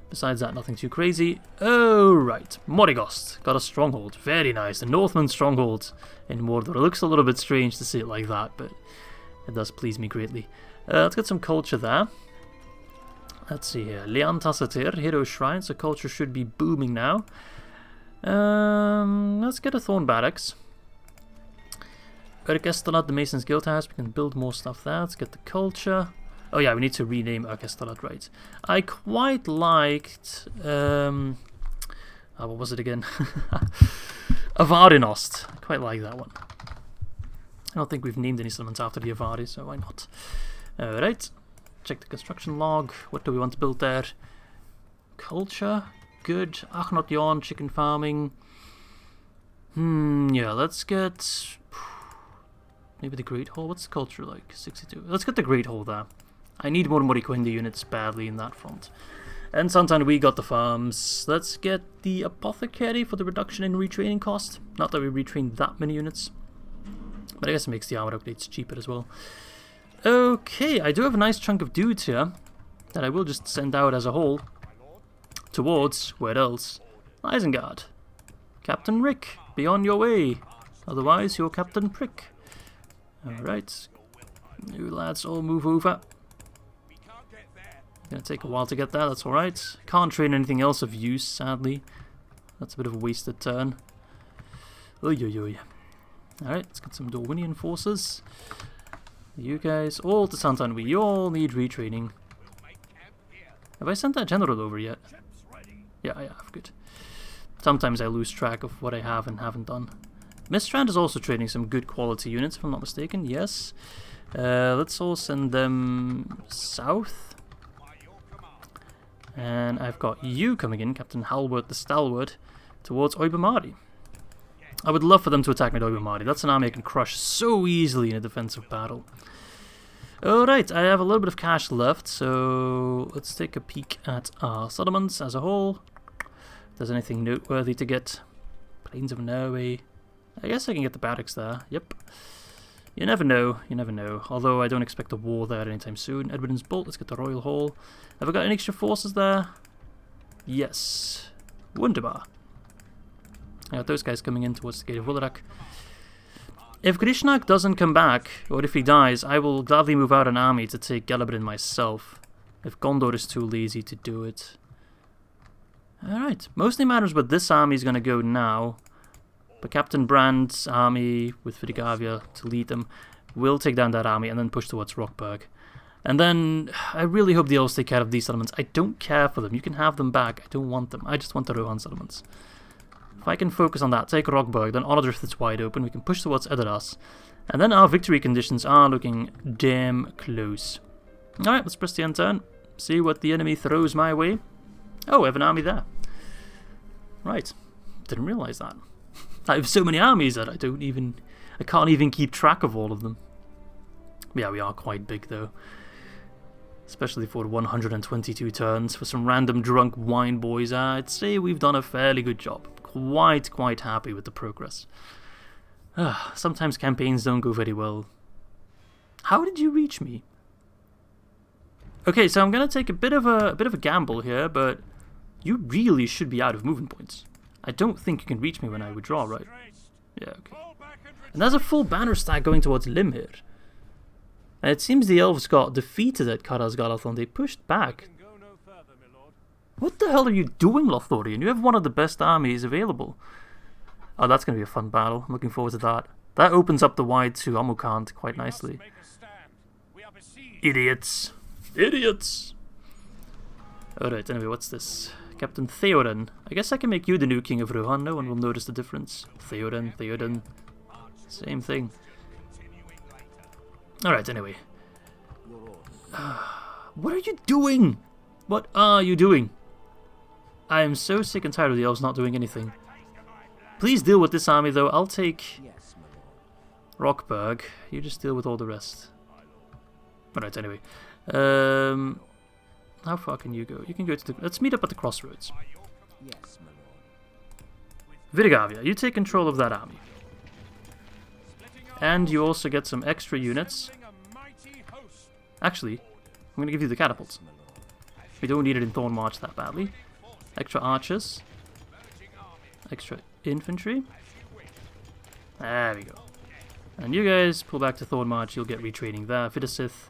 Besides that, nothing too crazy. Oh, right. Morrigost. Got a stronghold. Very nice. The Northman stronghold in Mordor. It looks a little bit strange to see it like that, but it does please me greatly. Let's get some culture there. Let's see here. Lean Tassatir, Hero Shrine. So culture should be booming now. Let's get a Thorn Barracks. Uruk-Hai, the Mason's Guild House. We can build more stuff there. Let's get the culture. Oh yeah, we need to rename Uruk-Hai, right. I quite liked... what was it again? Avarinost. I quite like that one. I don't think we've named any settlements after the Avari, so why not? Alright. Check the construction log. What do we want to build there? Culture. Good. Achnot chicken farming. Yeah, let's get... Maybe the Great Hall. What's the culture like? 62. Let's get the Great Hall there. I need more Morriquindi units badly in that front. And Santan, we got the farms. Let's get the Apothecary for the reduction in retraining cost. Not that we retrained that many units. But I guess it makes the armor upgrades cheaper as well. Okay, I do have a nice chunk of dudes here that I will just send out as a whole towards, where else? Isengard. Captain Rick, be on your way. Otherwise, you're Captain Prick. Alright. You lads all move over. Gonna take a while to get there, that's alright. Can't train anything else of use, sadly. That's a bit of a wasted turn. Oy. Alright, let's get some Dorwinion forces. You guys, all to Antweed, you all need retraining. Have I sent that general over yet? Yeah, I have, good. Sometimes I lose track of what I have and haven't done. Mistrand is also training some good quality units, if I'm not mistaken, yes. Let's all send them south. And I've got you coming in, Captain Halward the Stalwart, towards Oibamari. I would love for them to attack me at Oibamari. That's an army I can crush so easily in a defensive battle. Alright, I have a little bit of cash left, so let's take a peek at our settlements as a whole. If there's anything noteworthy to get. Plains of Norway. I guess I can get the barracks there, yep. You never know, you never know. Although I don't expect a war there anytime soon. Edward's Bolt, let's get the Royal Hall. Have I got any extra forces there? Yes. Wunderbar. I got those guys coming in towards the Gate of Willerak. If Grishnak doesn't come back, or if he dies, I will gladly move out an army to take Celebrant myself. If Gondor is too lazy to do it. Alright, mostly matters where this army is going to go now. But Captain Brand's army, with Videgavia to lead them, will take down that army and then push towards Rockburg. And then, I really hope the elves take care of these settlements. I don't care for them, you can have them back, I don't want them. I just want the Rohan settlements. If I can focus on that, take Rockburg, then Onodrith is wide open, we can push towards Edoras. And then our victory conditions are looking damn close. Alright, let's press the end turn. See what the enemy throws my way. Oh, I have an army there. Right, didn't realise that. I have so many armies that I can't even keep track of all of them. Yeah, we are quite big though. Especially for 122 turns. For some random drunk wine boys, I'd say we've done a fairly good job. Quite happy with the progress. Sometimes campaigns don't go very well. How did you reach me? Okay, so I'm gonna take a bit of a gamble here, but you really should be out of movement points. I don't think you can reach me when I withdraw, right? Yeah, okay. And there's a full banner stack going towards Limhir. And it seems the elves got defeated at Calenardhon. They pushed back. What the hell are you doing, Lothlorien? You have one of the best armies available. Oh, that's going to be a fun battle. I'm looking forward to that. That opens up the wide to Amukant quite nicely. Idiots. Idiots! Alright, anyway, what's this? Captain Theoden. I guess I can make you the new king of Rohan. No one will notice the difference. Theoden. Same thing. Alright, anyway. What are you doing? What are you doing? I am so sick and tired of the elves not doing anything. Please deal with this army, though. I'll take Rockburg. You just deal with all the rest. Alright, anyway. How far can you go? You can go to the... Let's meet up at the crossroads. Yes, my lord. Videgavia, you take control of that army. And you also get some extra units. Actually, I'm going to give you the catapults. We don't need it in Thornmarch that badly. Extra archers. Extra infantry. There we go. And you guys pull back to Thornmarch, you'll get retraining there. Vidasith,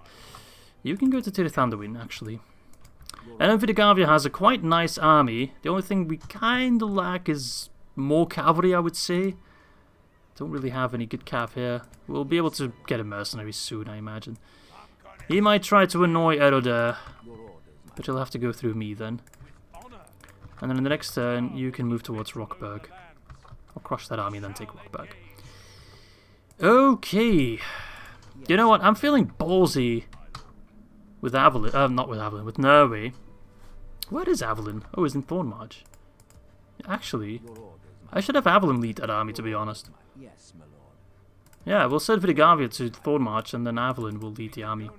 you can go to Tirith Anduin, actually. And then Videgavia has a quite nice army. The only thing we kind of lack is more cavalry, I would say. Don't really have any good cav here. We'll be able to get a mercenary soon, I imagine. He might try to annoy Ered, but he'll have to go through me then. And then in the next turn, you can move towards Rockburg. I'll crush that army and then take Rockburg. Okay. You know what? I'm feeling ballsy with Avalyn. Not with Avalyn, with Norway. Where is Avalyn? Oh, it's in Thornmarch. Actually, I should have Avalyn lead that army, to be honest. Yes, my lord. Yeah, we'll send Videgavia to Thornmarch and then Avalyn will lead the army.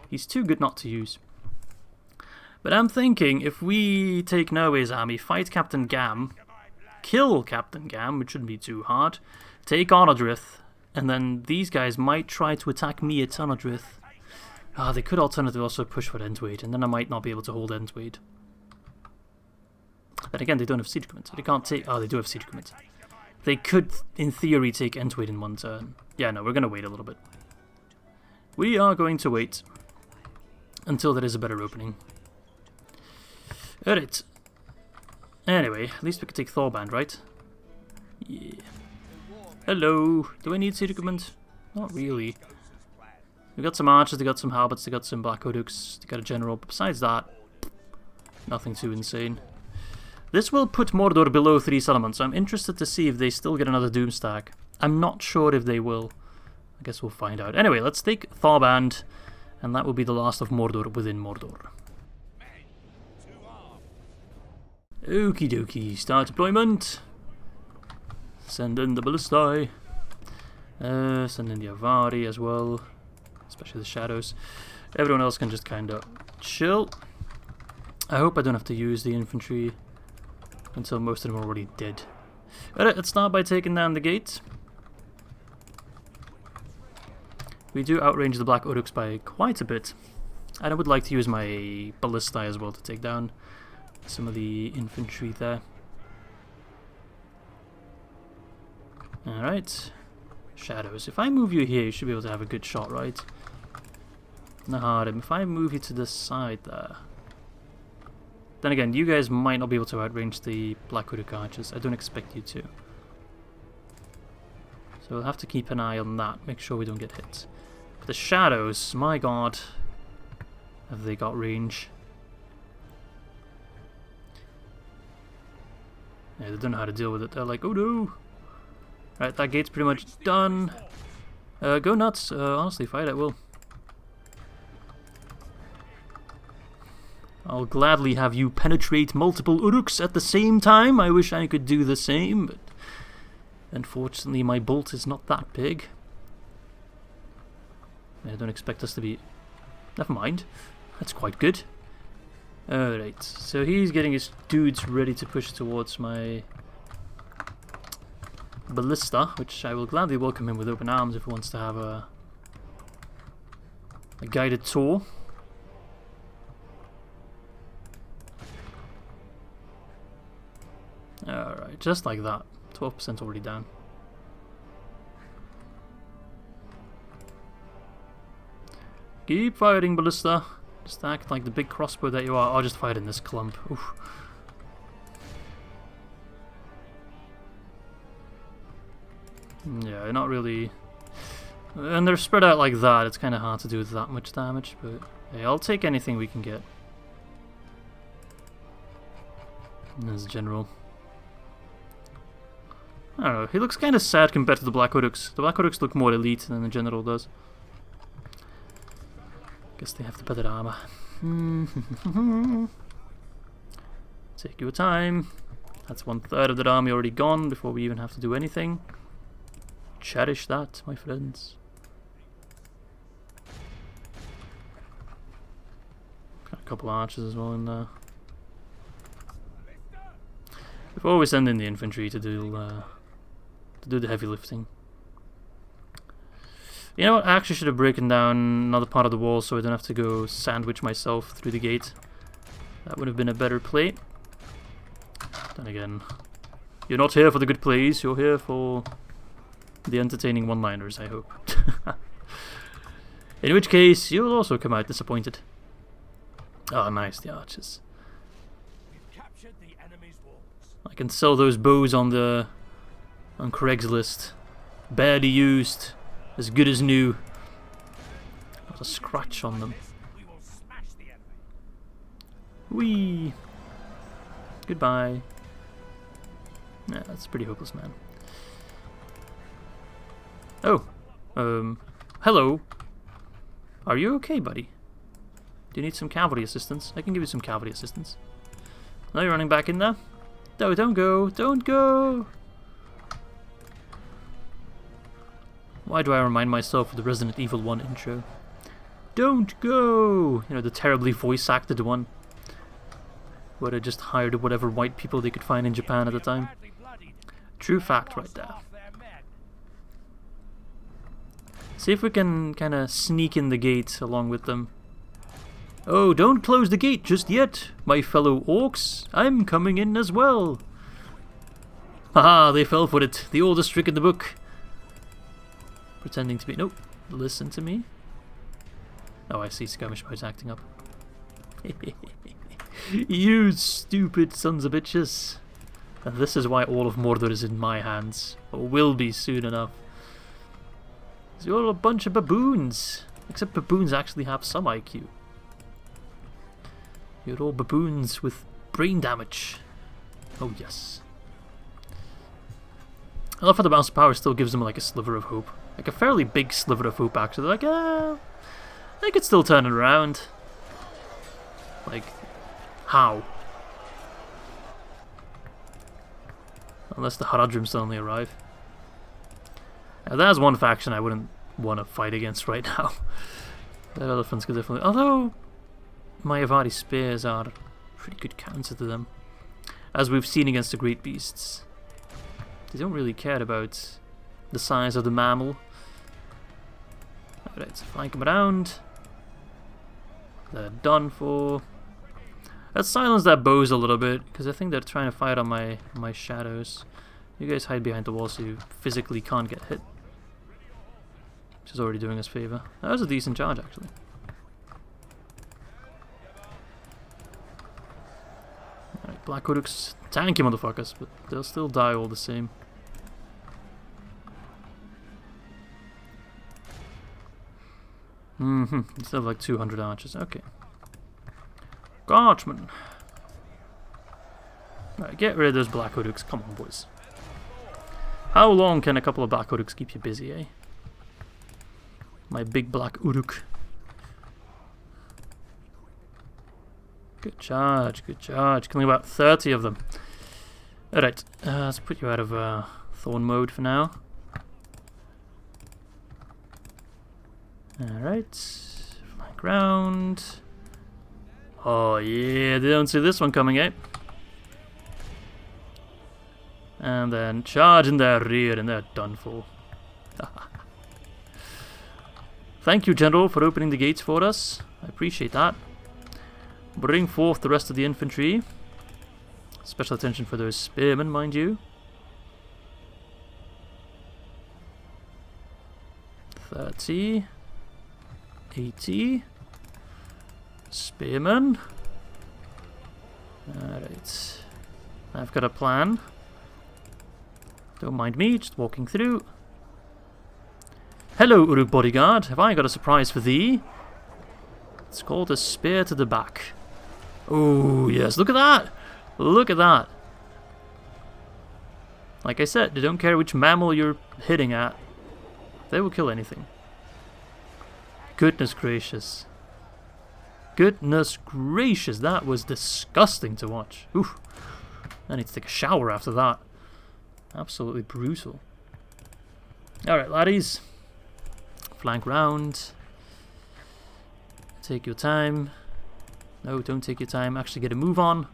He's too good not to use. But I'm thinking, if we take Norway's army, fight Captain Gam, kill Captain Gam, which shouldn't be too hard, take Onodrith, and then these guys might try to attack me at Onodrith. They could alternatively also push for Antweed, and then I might not be able to hold Antweed. Then again, they don't have siege equipment, so they can't take... Oh, they do have siege equipment. They could, in theory, take Antweed in one turn. Yeah, no, we're going to wait a little bit. We are going to wait until there is a better opening. Alright. Anyway, at least we could take Thorband, right? Yeah. Hello. Do I need siege equipment? Not really. They got some archers, they got some halberds, they got some black Uruks, they got a general, but besides that, nothing too insane. This will put Mordor below 3 settlements, so I'm interested to see if they still get another Doom stack. I'm not sure if they will. I guess we'll find out. Anyway, let's take Tharband, and that will be the last of Mordor within Mordor. Okie dokie, start deployment. Send in the Ballistae. Send in the Avari as well. Especially the shadows. Everyone else can just kinda chill. I hope I don't have to use the infantry until most of them are already dead. Alright, let's start by taking down the gate. We do outrange the Black Uruks by quite a bit. And I would like to use my Ballistae as well to take down some of the infantry there. Alright. Shadows. If I move you here, you should be able to have a good shot, right? Naharim, if I move you to this side there... Then again, you guys might not be able to outrange the Black Uruk archers. I don't expect you to. So we'll have to keep an eye on that, make sure we don't get hit. But the shadows, my god, have they got range. Yeah, they don't know how to deal with it. They're like, oh no! Right, that gate's pretty much done. Go nuts, honestly, fight at will. I'll gladly have you penetrate multiple Uruks at the same time. I wish I could do the same, but unfortunately my bolt is not that big. I don't expect us to be... Never mind. That's quite good. Alright, so he's getting his dudes ready to push towards my ballista, which I will gladly welcome him with open arms if he wants to have a guided tour. Alright, just like that. 12% already down. Keep firing, ballista. Just act like the big crossbow that you are. Oh, just fight in this clump. Oof. Yeah, not really. And they're spread out like that. It's kind of hard to do with that much damage, but hey, I'll take anything we can get. As a general. I don't know, he looks kind of sad compared to the Black Uruks. The Black Uruks look more elite than the general does. Guess they have the better armor. Take your time. That's 1/3 of the army already gone before we even have to do anything. Cherish that, my friends. Got a couple archers as well in there. Before we send in the infantry to do the heavy lifting. You know what, I actually should have broken down another part of the wall so I don't have to go sandwich myself through the gate. That would have been a better play. Then again, you're not here for the good plays, you're here for the entertaining one-liners, I hope. In which case, you'll also come out disappointed. Oh, nice, the archers. I can sell those bows on Craigslist. Barely used, as good as new. Not a scratch on them. Whee! Goodbye. Yeah, that's pretty hopeless, man. Oh, hello. Are you okay, buddy? Do you need some cavalry assistance? I can give you some cavalry assistance. Now you're running back in there? No, don't go! Don't go! Why do I remind myself of the Resident Evil 1 intro? Don't go! You know, the terribly voice-acted one. Where they just hired whatever white people they could find in Japan at the time. True fact right there. See if we can kind of sneak in the gate along with them. Oh, don't close the gate just yet, my fellow orcs. I'm coming in as well. Haha, they fell for it. The oldest trick in the book. Pretending to be... Nope. Listen to me. Oh, I see. Skirmish mode's acting up. You stupid sons of bitches. And this is why all of Mordor is in my hands. Or will be soon enough. You're all a bunch of baboons. Except baboons actually have some IQ. You're all baboons with brain damage. Oh yes. I love how the balance of power still gives them like a sliver of hope. Like a fairly big sliver of hope actually. Like, they could still turn it around. Like, how? Unless the Ar-Adûnâim suddenly arrive. Now there's one faction I wouldn't want to fight against right now. The elephants could definitely... Although, my Avari spears are pretty good counter to them. As we've seen against the great beasts. They don't really care about the size of the mammal. Alright, so flank them around. They're done for. Let's silence that bows a little bit, because I think they're trying to fight on my shadows. You guys hide behind the wall so you physically can't get hit. Which is already doing us favour. That was a decent charge actually. Alright, Black Uruks, tanky motherfuckers, but they'll still die all the same. Instead of like 200 archers, okay. Guardsmen. Right, get rid of those Black Uruks, come on boys. How long can a couple of Black Uruks keep you busy, eh? My big Black Uruk. Good charge, good charge. Killing about 30 of them. Alright, let's put you out of Thorn mode for now. Alright, flank round. Oh yeah, they don't see this one coming, eh? And then charge in their rear and they're done for. Thank you, General, for opening the gates for us. I appreciate that. Bring forth the rest of the infantry. Special attention for those spearmen, mind you. 30. 80. Spearmen. Alright. I've got a plan. Don't mind me, just walking through. Hello, Uruk bodyguard. Have I got a surprise for thee? It's called a spear to the back. Oh, yes. Look at that. Look at that. Like I said, they don't care which mammal you're hitting at. They will kill anything. Goodness gracious. Goodness gracious, that was disgusting to watch. Oof. I need to take a shower after that. Absolutely brutal. Alright, laddies. Flank round. Take your time. No, don't take your time. Actually get a move on.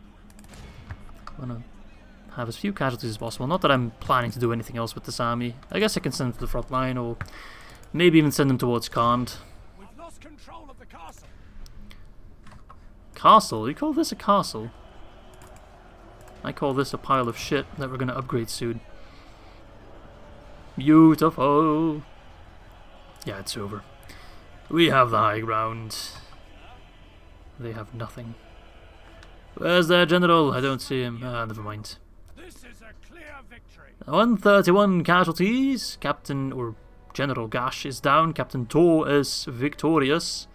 I want to have as few casualties as possible. Not that I'm planning to do anything else with this army. I guess I can send them to the front line, or maybe even send them towards Khand. We've lost control of the castle. Castle? You call this a castle? I call this a pile of shit that we're going to upgrade soon. Beautiful. Yeah, it's over. We have the high ground. They have nothing. Where's their general? I don't see him. Never mind. This is a clear victory. 131 casualties. Captain or General Gash is down. Captain Thor is victorious.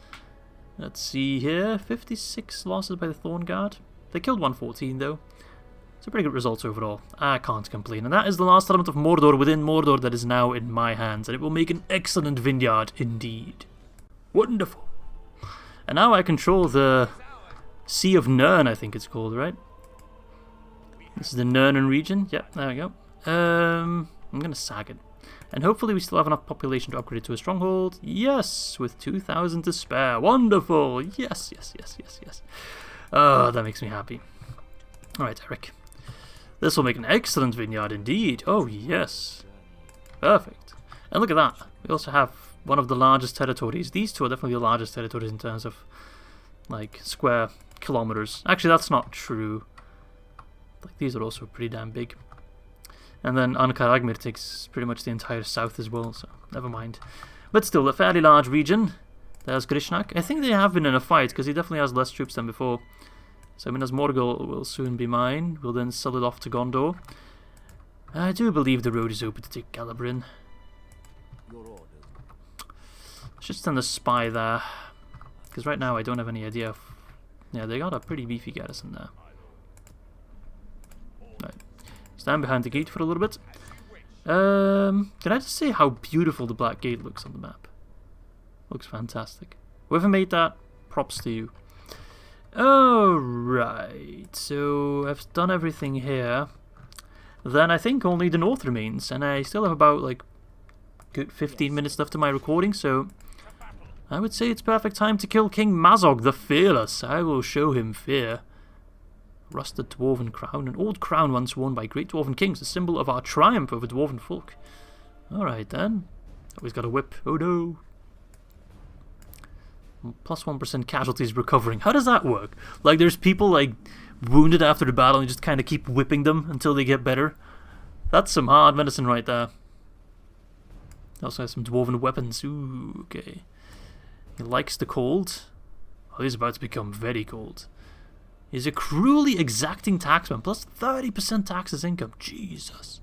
Let's see here. 56 losses by the Thorn Guard. They killed 114 though. It's a pretty good result overall. I can't complain. And that is the last element of Mordor within Mordor that is now in my hands. And it will make an excellent vineyard indeed. Wonderful. And now I control the Sea of Nirn, I think it's called, right? This is the Nirn region. Yep, there we go. I'm going to sag it. And hopefully we still have enough population to upgrade it to a stronghold. Yes, with 2,000 to spare. Wonderful. Yes, yes, yes, yes, yes. Oh, that makes me happy. Alright, Eric. This will make an excellent vineyard indeed. Oh, yes. Perfect. And look at that. We also have one of the largest territories. These two are definitely the largest territories in terms of, like, square kilometers. Actually, that's not true. Like, these are also pretty damn big. And then Ankaragmir takes pretty much the entire south as well, so never mind. But still, a fairly large region. There's Grishnak. I think they have been in a fight, because he definitely has less troops than before. So Minas Morgul will soon be mine. We'll then sell it off to Gondor. I do believe the road is open to take Celebrant. Your orders. Just send a spy there. Because right now I don't have any idea. Yeah, they got a pretty beefy garrison there. Right. Stand behind the gate for a little bit. Can I just say how beautiful the Black Gate looks on the map? Looks fantastic. Whoever made that, props to you. Alright, so I've done everything here. Then I think only the north remains, and I still have about like good 15 minutes left of my recording, so I would say it's perfect time to kill King Mazog the Fearless. I will show him fear. Rusted dwarven crown, an old crown once worn by great dwarven kings, a symbol of our triumph over dwarven folk. Alright then. Oh, he's got a whip. Oh no. Plus 1% casualties recovering. How does that work? Like there's people like wounded after the battle and you just kind of keep whipping them until they get better. That's some hard medicine right there. Also has some dwarven weapons. Ooh, okay. He likes the cold. Oh, he's about to become very cold. He's a cruelly exacting taxman, plus 30% taxes income. Jesus.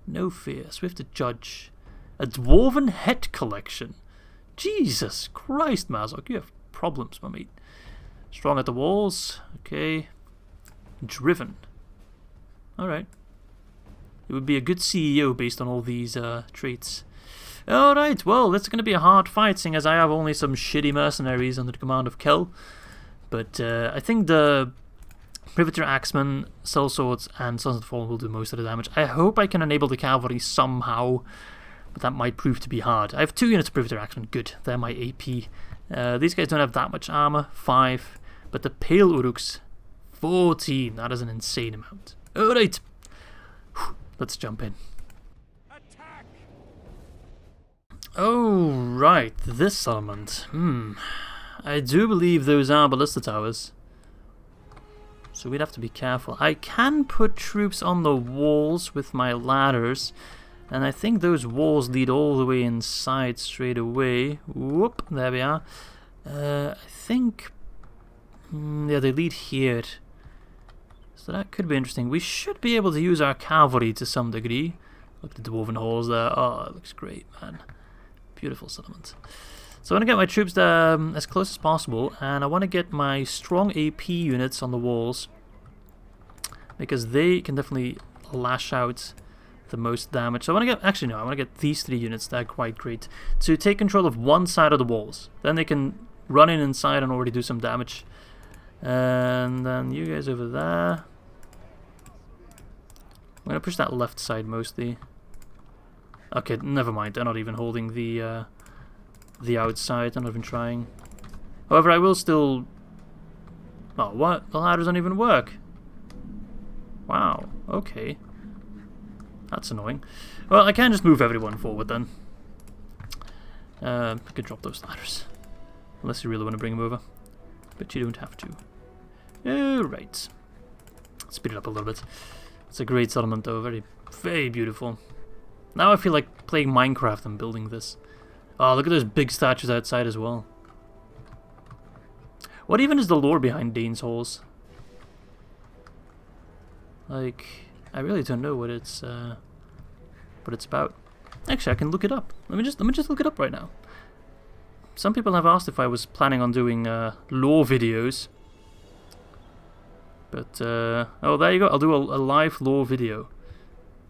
No fear. Swift to judge. A dwarven head collection. Jesus Christ, Mazog, you have problems, my mate. Strong at the walls. Okay. Driven. Alright. It would be a good CEO based on all these traits. Alright, well, that's going to be a hard fight, seeing as I have only some shitty mercenaries under the command of Kel. But I think the Privateer Axemen, Sellswords, and Sons of the Fallen will do most of the damage. I hope I can enable the cavalry somehow, but that might prove to be hard. I have 2 units of Privateer Axemen, good, they're my AP. These guys don't have that much armor, 5, but the Pale Uruks, 14, that is an insane amount. Alright, let's jump in. Attack! Oh, right, this settlement, I do believe those are ballista towers. So we'd have to be careful. I can put troops on the walls with my ladders. And I think those walls lead all the way inside straight away. Whoop, there we are. I think... yeah, they lead here. So that could be interesting. We should be able to use our cavalry to some degree. Look at the dwarven halls there. Oh, it looks great, man. Beautiful settlement. So I want to get my troops there as close as possible, and I want to get my strong AP units on the walls, because they can definitely lash out the most damage. So I want to get, actually no, I want to get these 3 units, they're quite great, to take control of one side of the walls. Then they can run in inside and already do some damage. And then you guys over there. I'm going to push that left side mostly. Okay, never mind, they're not even holding the outside. I'm not even trying. However, I will still... oh, what? The ladders don't even work. Wow, okay. That's annoying. Well, I can just move everyone forward then. I could drop those ladders. Unless you really want to bring them over. But you don't have to. Alright. Speed it up a little bit. It's a great settlement though, very, very beautiful. Now I feel like playing Minecraft and building this. Oh, look at those big statues outside as well. What even is the lore behind Dane's halls? Like, I really don't know what it's about. Actually, I can look it up. Let me just look it up right now. Some people have asked if I was planning on doing lore videos. But oh, there you go. I'll do a live lore video.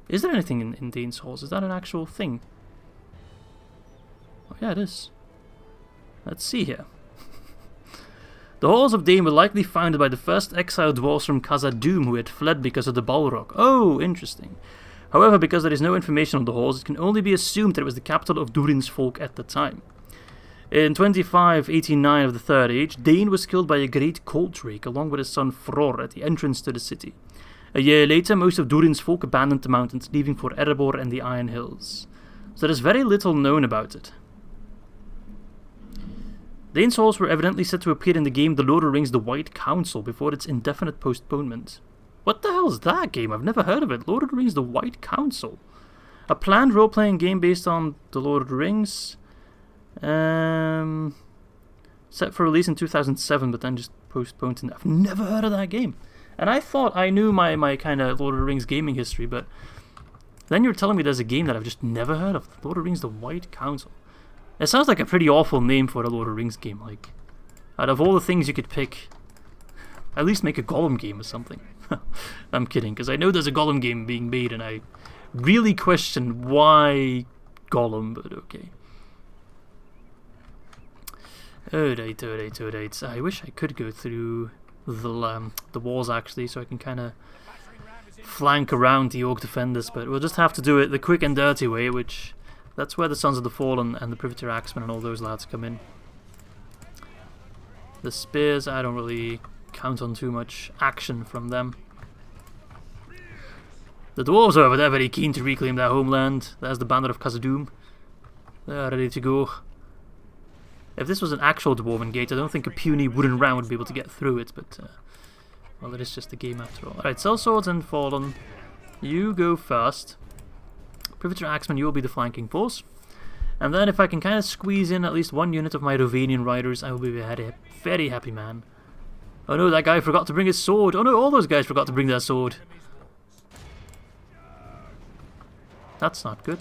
Is there anything in Dane's halls? Is that an actual thing? Oh yeah, it is. Let's see here. The halls of Dane were likely founded by the first exiled dwarves from Khazad-dûm who had fled because of the Balrog. Oh, interesting. However, because there is no information on the halls, it can only be assumed that it was the capital of Durin's folk at the time. In 2589 of the Third Age, Dane was killed by a great cold drake along with his son Thror at the entrance to the city. A year later, most of Durin's folk abandoned the mountains, leaving for Erebor and the Iron Hills. So there's very little known about it. Dane's halls were evidently set to appear in the game The Lord of the Rings: The White Council before its indefinite postponement. What the hell is that game? I've never heard of it. Lord of the Rings: The White Council. A planned role-playing game based on The Lord of the Rings. Set for release in 2007, but then just postponed. I've never heard of that game. And I thought I knew my kind of Lord of the Rings gaming history, but then you're telling me there's a game that I've just never heard of. Lord of the Rings: The White Council. It sounds like a pretty awful name for a Lord of the Rings game. Like, out of all the things you could pick, at least make a Gollum game or something. I'm kidding, because I know there's a Gollum game being made, and I really question why Gollum, but okay. Alright. I wish I could go through the walls actually, so I can kind of flank around the Orc defenders, but we'll just have to do it the quick and dirty way, which that's where the Sons of the Fallen and the Tributary Axemen and all those lads come in. The spears, I don't really count on too much action from them. The dwarves, however, they're very keen to reclaim their homeland. There's the banner of Khazad-dûm. They're ready to go. If this was an actual dwarven gate, I don't think a puny wooden round would be able to get through it, but well, it is just a game after all. Alright, Sellswords and Fallen, you go first. Tributary Axemen, you will be the flanking force. And then if I can kind of squeeze in at least one unit of my Dorwinion riders, I will be a very happy man. Oh no, that guy forgot to bring his sword. Oh no, all those guys forgot to bring their sword. That's not good.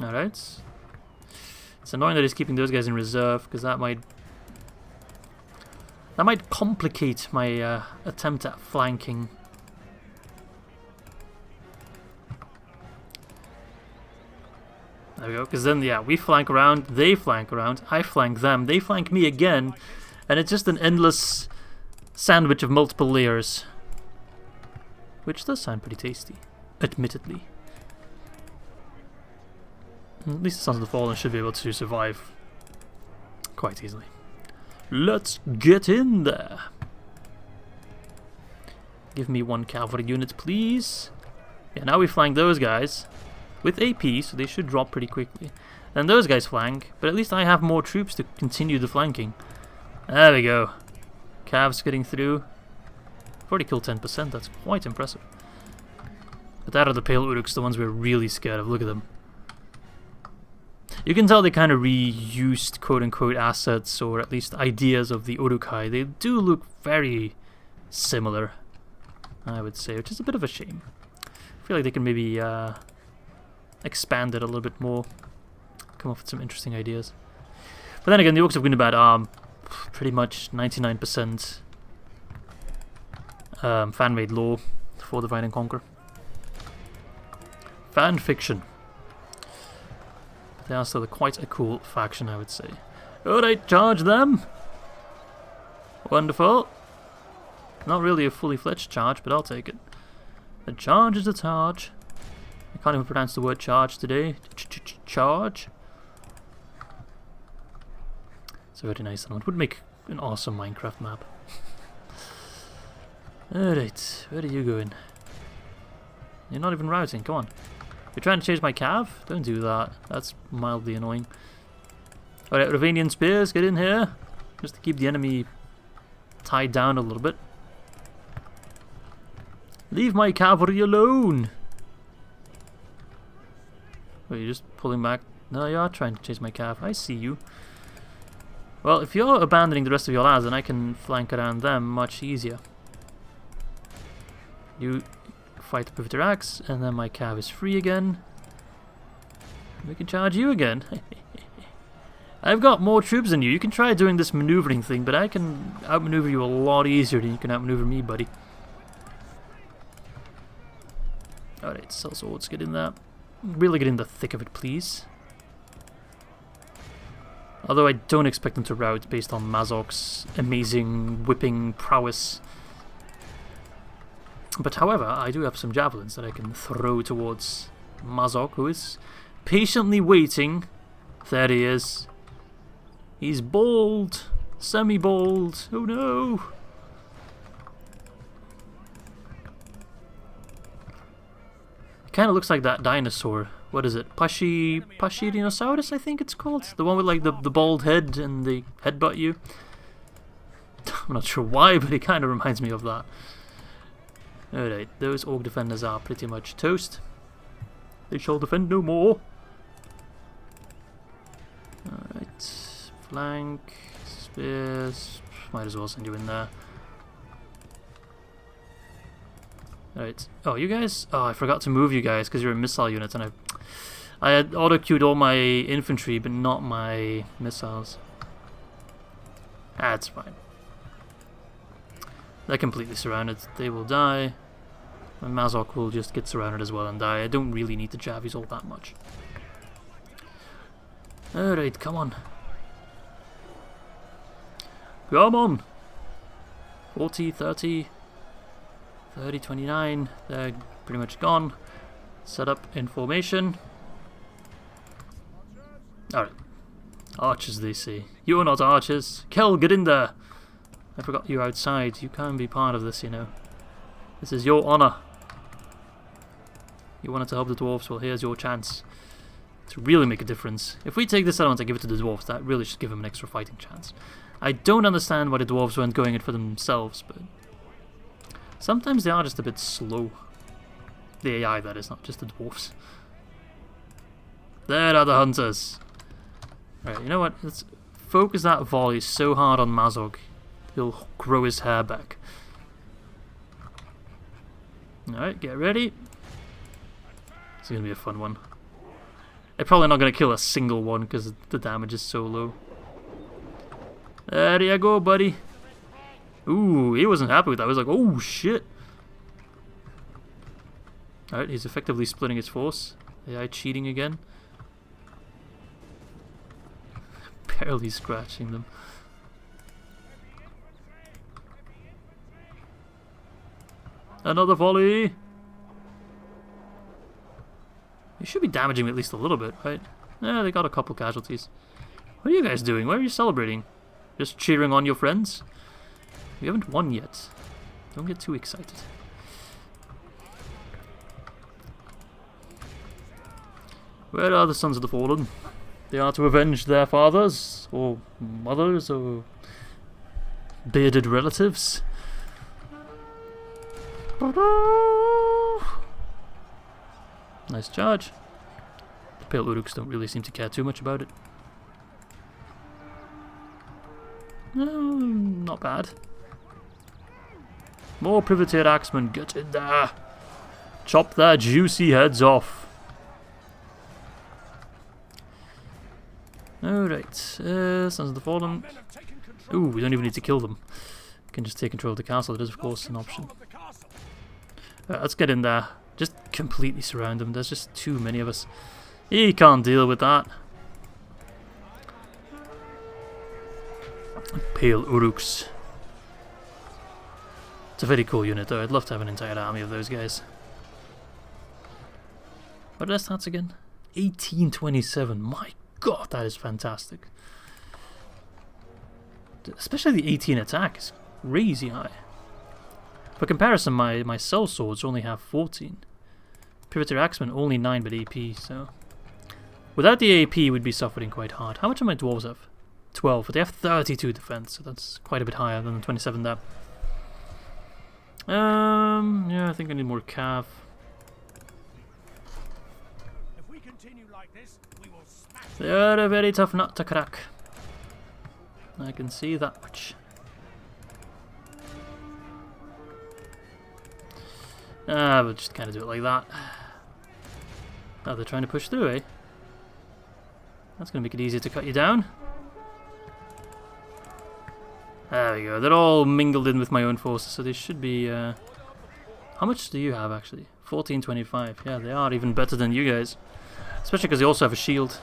Alright. It's annoying that he's keeping those guys in reserve, because that might complicate my attempt at flanking. There we go, because then, yeah, we flank around, they flank around, I flank them, they flank me again, and it's just an endless sandwich of multiple layers. Which does sound pretty tasty, admittedly. At least the Sons of the Fallen should be able to survive quite easily. Let's get in there. Give me one cavalry unit, please. Yeah, now we flank those guys with AP, so they should drop pretty quickly. Then those guys flank, but at least I have more troops to continue the flanking. There we go. Cavs getting through. I've already killed 10%, that's quite impressive. But that are the Pale Uruks, the ones we're really scared of. Look at them. You can tell they kind of reused quote-unquote assets, or at least ideas of the Uruk-Hai. They do look very similar, I would say, which is a bit of a shame. I feel like they can maybe expand it a little bit more, come up with some interesting ideas. But then again, the Orcs of Gundabad are pretty much 99% fan-made lore for Divide and Conquer. Fan fiction. They are still quite a cool faction, I would say. Alright, charge them! Wonderful. Not really a fully fledged charge, but I'll take it. A charge is a charge. I can't even pronounce the word charge today. Charge. It's a very nice one. It would make an awesome Minecraft map. Alright, where are you going? You're not even routing, come on. You're trying to chase my cav? Don't do that. That's mildly annoying. Alright, Ravanian spears, get in here. Just to keep the enemy tied down a little bit. Leave my cavalry alone! Wait, you're just pulling back? No, you are trying to chase my cav. I see you. Well, if you're abandoning the rest of your lads, then I can flank around them much easier. You fight with your axe, and then my cav is free again. We can charge you again. I've got more troops than you. You can try doing this maneuvering thing, but I can outmaneuver you a lot easier than you can outmaneuver me, buddy. Alright, sellswords, get in there. Really get in the thick of it, please. Although I don't expect them to rout based on Mazok's amazing whipping prowess. But however, I do have some javelins that I can throw towards Mazok, who is patiently waiting. There he is. He's bald. Semi-bald. Oh no! It kind of looks like that dinosaur. What is it? Pachyrhinosaurus, I think it's called? The one with like the bald head and they headbutt you. I'm not sure why, but it kind of reminds me of that. Alright, those orc defenders are pretty much toast. They shall defend no more. Alright, flank, spears, might as well send you in there. Alright, oh you guys, oh I forgot to move you guys because you're a missile unit and I had auto-queued all my infantry, but not my missiles. That's fine. They're completely surrounded. They will die. And Mazok will just get surrounded as well and die. I don't really need the Javies all that much. Alright, come on. Come on! 40, 30, 30, 29. They're pretty much gone. Set up in formation. Alright. Archers, they say. You're not archers. Kel, get in there! I forgot you're outside. You can't be part of this, you know. This is your honor. You wanted to help the dwarves, well here's your chance to really make a difference. If we take this settlement and give it to the dwarves, that really should give them an extra fighting chance. I don't understand why the dwarves weren't going in for themselves, but sometimes they are just a bit slow. The AI, that is, not just the dwarves. There are the hunters. Alright, you know what? Let's focus that volley so hard on Mazog. He'll grow his hair back. Alright, get ready. It's going to be a fun one. They're probably not going to kill a single one because the damage is so low. There you go, buddy. Ooh, he wasn't happy with that. He was like, oh shit. Alright, he's effectively splitting his force. AI cheating again. Barely scratching them. Another volley! You should be damaging me at least a little bit, right? Yeah, they got a couple casualties. What are you guys doing? Why are you celebrating? Just cheering on your friends? We haven't won yet. Don't get too excited. Where are the sons of the fallen? They are to avenge their fathers, or mothers, or bearded relatives. Nice charge. The Pale Uruks don't really seem to care too much about it. Not bad. More privateer axemen, get in there! Chop their juicy heads off! Alright, Sons of the Fallen. Ooh, we don't even need to kill them. We can just take control of the castle, that is of course an option. Let's get in there. Just completely surround them, there's just too many of us. He can't deal with that. Pale Uruks. It's a very cool unit though, I'd love to have an entire army of those guys. What are their stats again? 1827, my god, that is fantastic. Especially the 18 attack is crazy high. For comparison, my sellswords only have 14. Privateer Axemen only 9 but AP, so... Without the AP, we'd be suffering quite hard. How much do my dwarves have? 12, but they have 32 defense, so that's quite a bit higher than the 27 there. Yeah, I think I need more cav. If we continue like this, we will smash. They're a very tough nut to crack. I can see that much. We'll just kind of do it like that. Oh, they're trying to push through, eh? That's going to make it easier to cut you down. There we go. They're all mingled in with my own forces, so they should be... How much do you have, actually? 1425. Yeah, they are even better than you guys. Especially because they also have a shield.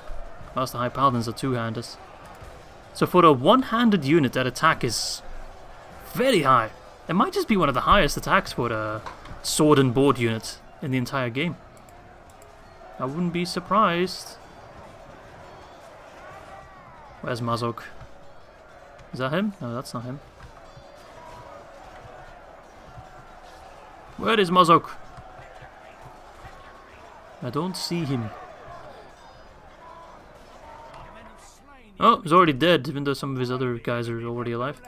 Whilst the High Paladins are two-handers. So for a one-handed unit, that attack is very high. It might just be one of the highest attacks for a sword and board unit in the entire game. I wouldn't be surprised. Where's Mazog? Is that him? No, that's not him. Where is Mazog? I don't see him. Oh, he's already dead, even though some of his other guys are already alive.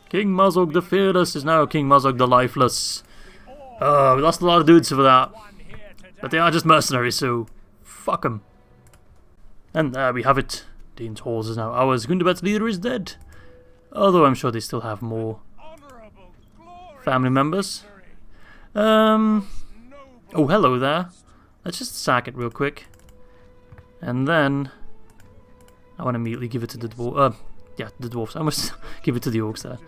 King Mazog the Fearless is now King Mazog the Lifeless. Oh, we lost a lot of dudes for that. But they are just mercenaries, so fuck them. And there we have it. Dane's horse is now ours. Gundabad's leader is dead. Although I'm sure they still have more family members. Oh, hello there. Let's just sack it real quick. And then I want to immediately give it to the dwarf. Yeah, the dwarves. I must give it to the orcs there.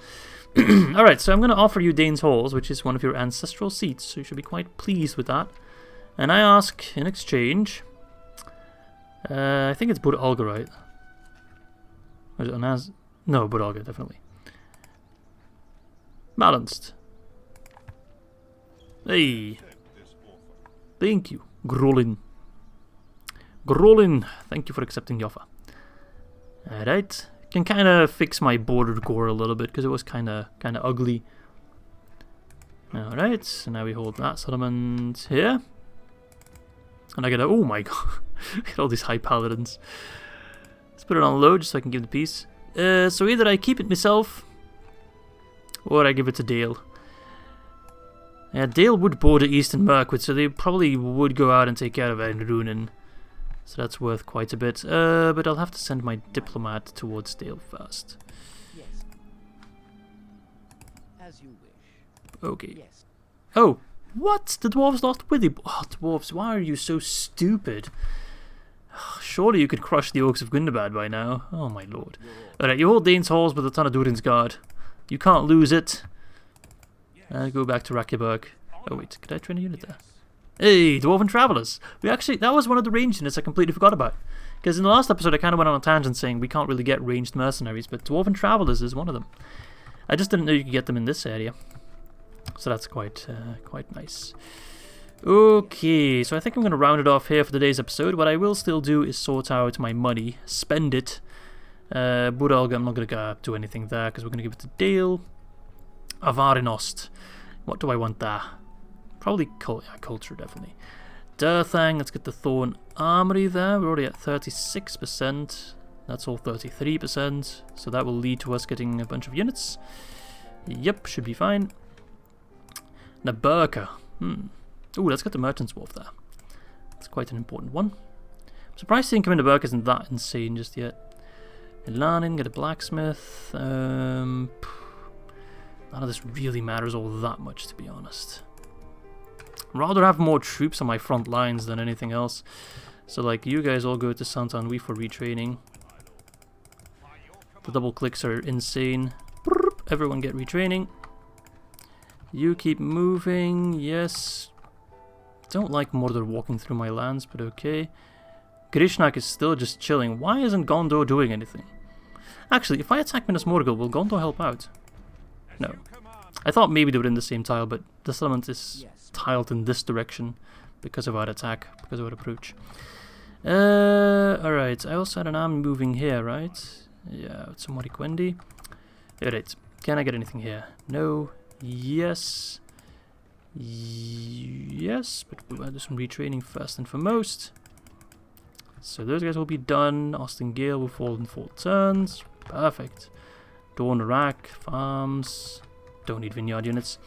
Alright, so I'm going to offer you Dane's Halls, which is one of your ancestral seats, so you should be quite pleased with that. And I ask, in exchange, I think it's Bud-Olga, right? Or is it Onaz? No, Bud-Olga, definitely. Balanced. Hey. Thank you, Grolin. Grolin, thank you for accepting the offer. Alright. Can kind of fix my border core a little bit because it was kind of ugly. Alright, so now we hold that settlement here. And I get a, oh my god, get all these high paladins. Let's put it on low just so I can give the peace. So either I keep it myself or I give it to Dale. Yeah, Dale would border Eastern Mirkwood, so they probably would go out and take care of Ar-Adûnâim. So that's worth quite a bit. But I'll have to send my diplomat towards Dale first. Yes. As you wish. Okay. Yes. Oh, what? The dwarves lost with you? Oh, dwarves, why are you so stupid? Surely you could crush the Orcs of Gundabad by now. Oh my lord. Alright, you hold Dane's Halls with a ton of Durin's Guard. You can't lose it. Go back to Rakkeberg. Oh wait, could I train a unit there? Hey, Dwarven Travellers! We actually, that was one of the ranged units I completely forgot about. Because in the last episode I kind of went on a tangent saying we can't really get ranged mercenaries, but Dwarven Travellers is one of them. I just didn't know you could get them in this area. So that's quite nice. Okay, so I think I'm going to round it off here for today's episode. What I will still do is sort out my money, spend it. Bud-Olga, I'm not going to do anything there because we're going to give it to Dale. Avarinost. What do I want there? Probably culture, definitely. Durthang, let's get the Thorn Armory there. We're already at 36%. That's all 33%. So that will lead to us getting a bunch of units. Yep, should be fine. Naburka. Ooh, let's get the Merchant's Wharf there. That's quite an important one. I'm surprised the income in Naburka isn't that insane just yet. Ilanin, get a blacksmith. None of this really matters all that much, to be honest. I'd rather have more troops on my front lines than anything else. So, like, you guys all go to Saint-Anouilh for retraining. The double clicks are insane. Everyone get retraining. You keep moving, yes. Don't like Mordor walking through my lands, but okay. Grishnak is still just chilling. Why isn't Gondor doing anything? Actually, if I attack Minas Morgul, will Gondor help out? No. I thought maybe they were in the same tile, but the settlement is tiled in this direction because of our attack, because of our approach. Alright, I also had an army moving here, right? Yeah, it's some Morikwendi. Alright, can I get anything here? No. Yes. Yes, but we'll do some retraining first and foremost. So those guys will be done. Austin Gale will fall in 4 turns. Perfect. Dorwinion, farms. Don't need vineyard units.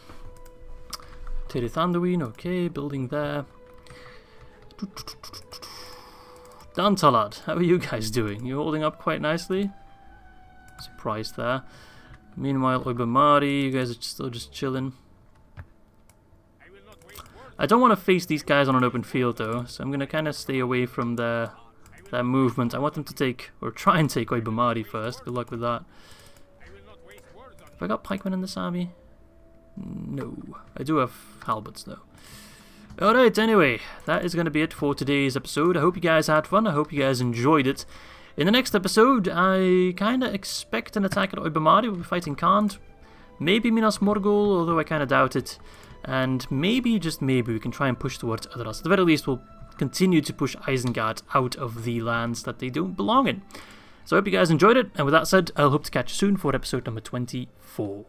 Tirith Anduin, okay, building there. Dantalad, how are you guys doing? You holding up quite nicely? Surprised there. Meanwhile, Oibamari, you guys are still just chilling. I don't want to face these guys on an open field though, so I'm going to kind of stay away from their movement. I want them to take, or try and take Oibamari first. Good luck with that. Have I got pikemen in this army? No. I do have halberds though. Alright, anyway, that is going to be it for today's episode. I hope you guys had fun. I hope you guys enjoyed it. In the next episode, I kind of expect an attack at Oibamari. We'll be fighting Khand. Maybe Minas Morgul, although I kind of doubt it. And maybe, just maybe, we can try and push towards Eldras. At the very least, we'll continue to push Isengard out of the lands that they don't belong in. So I hope you guys enjoyed it. And with that said, I'll hope to catch you soon for episode number 24.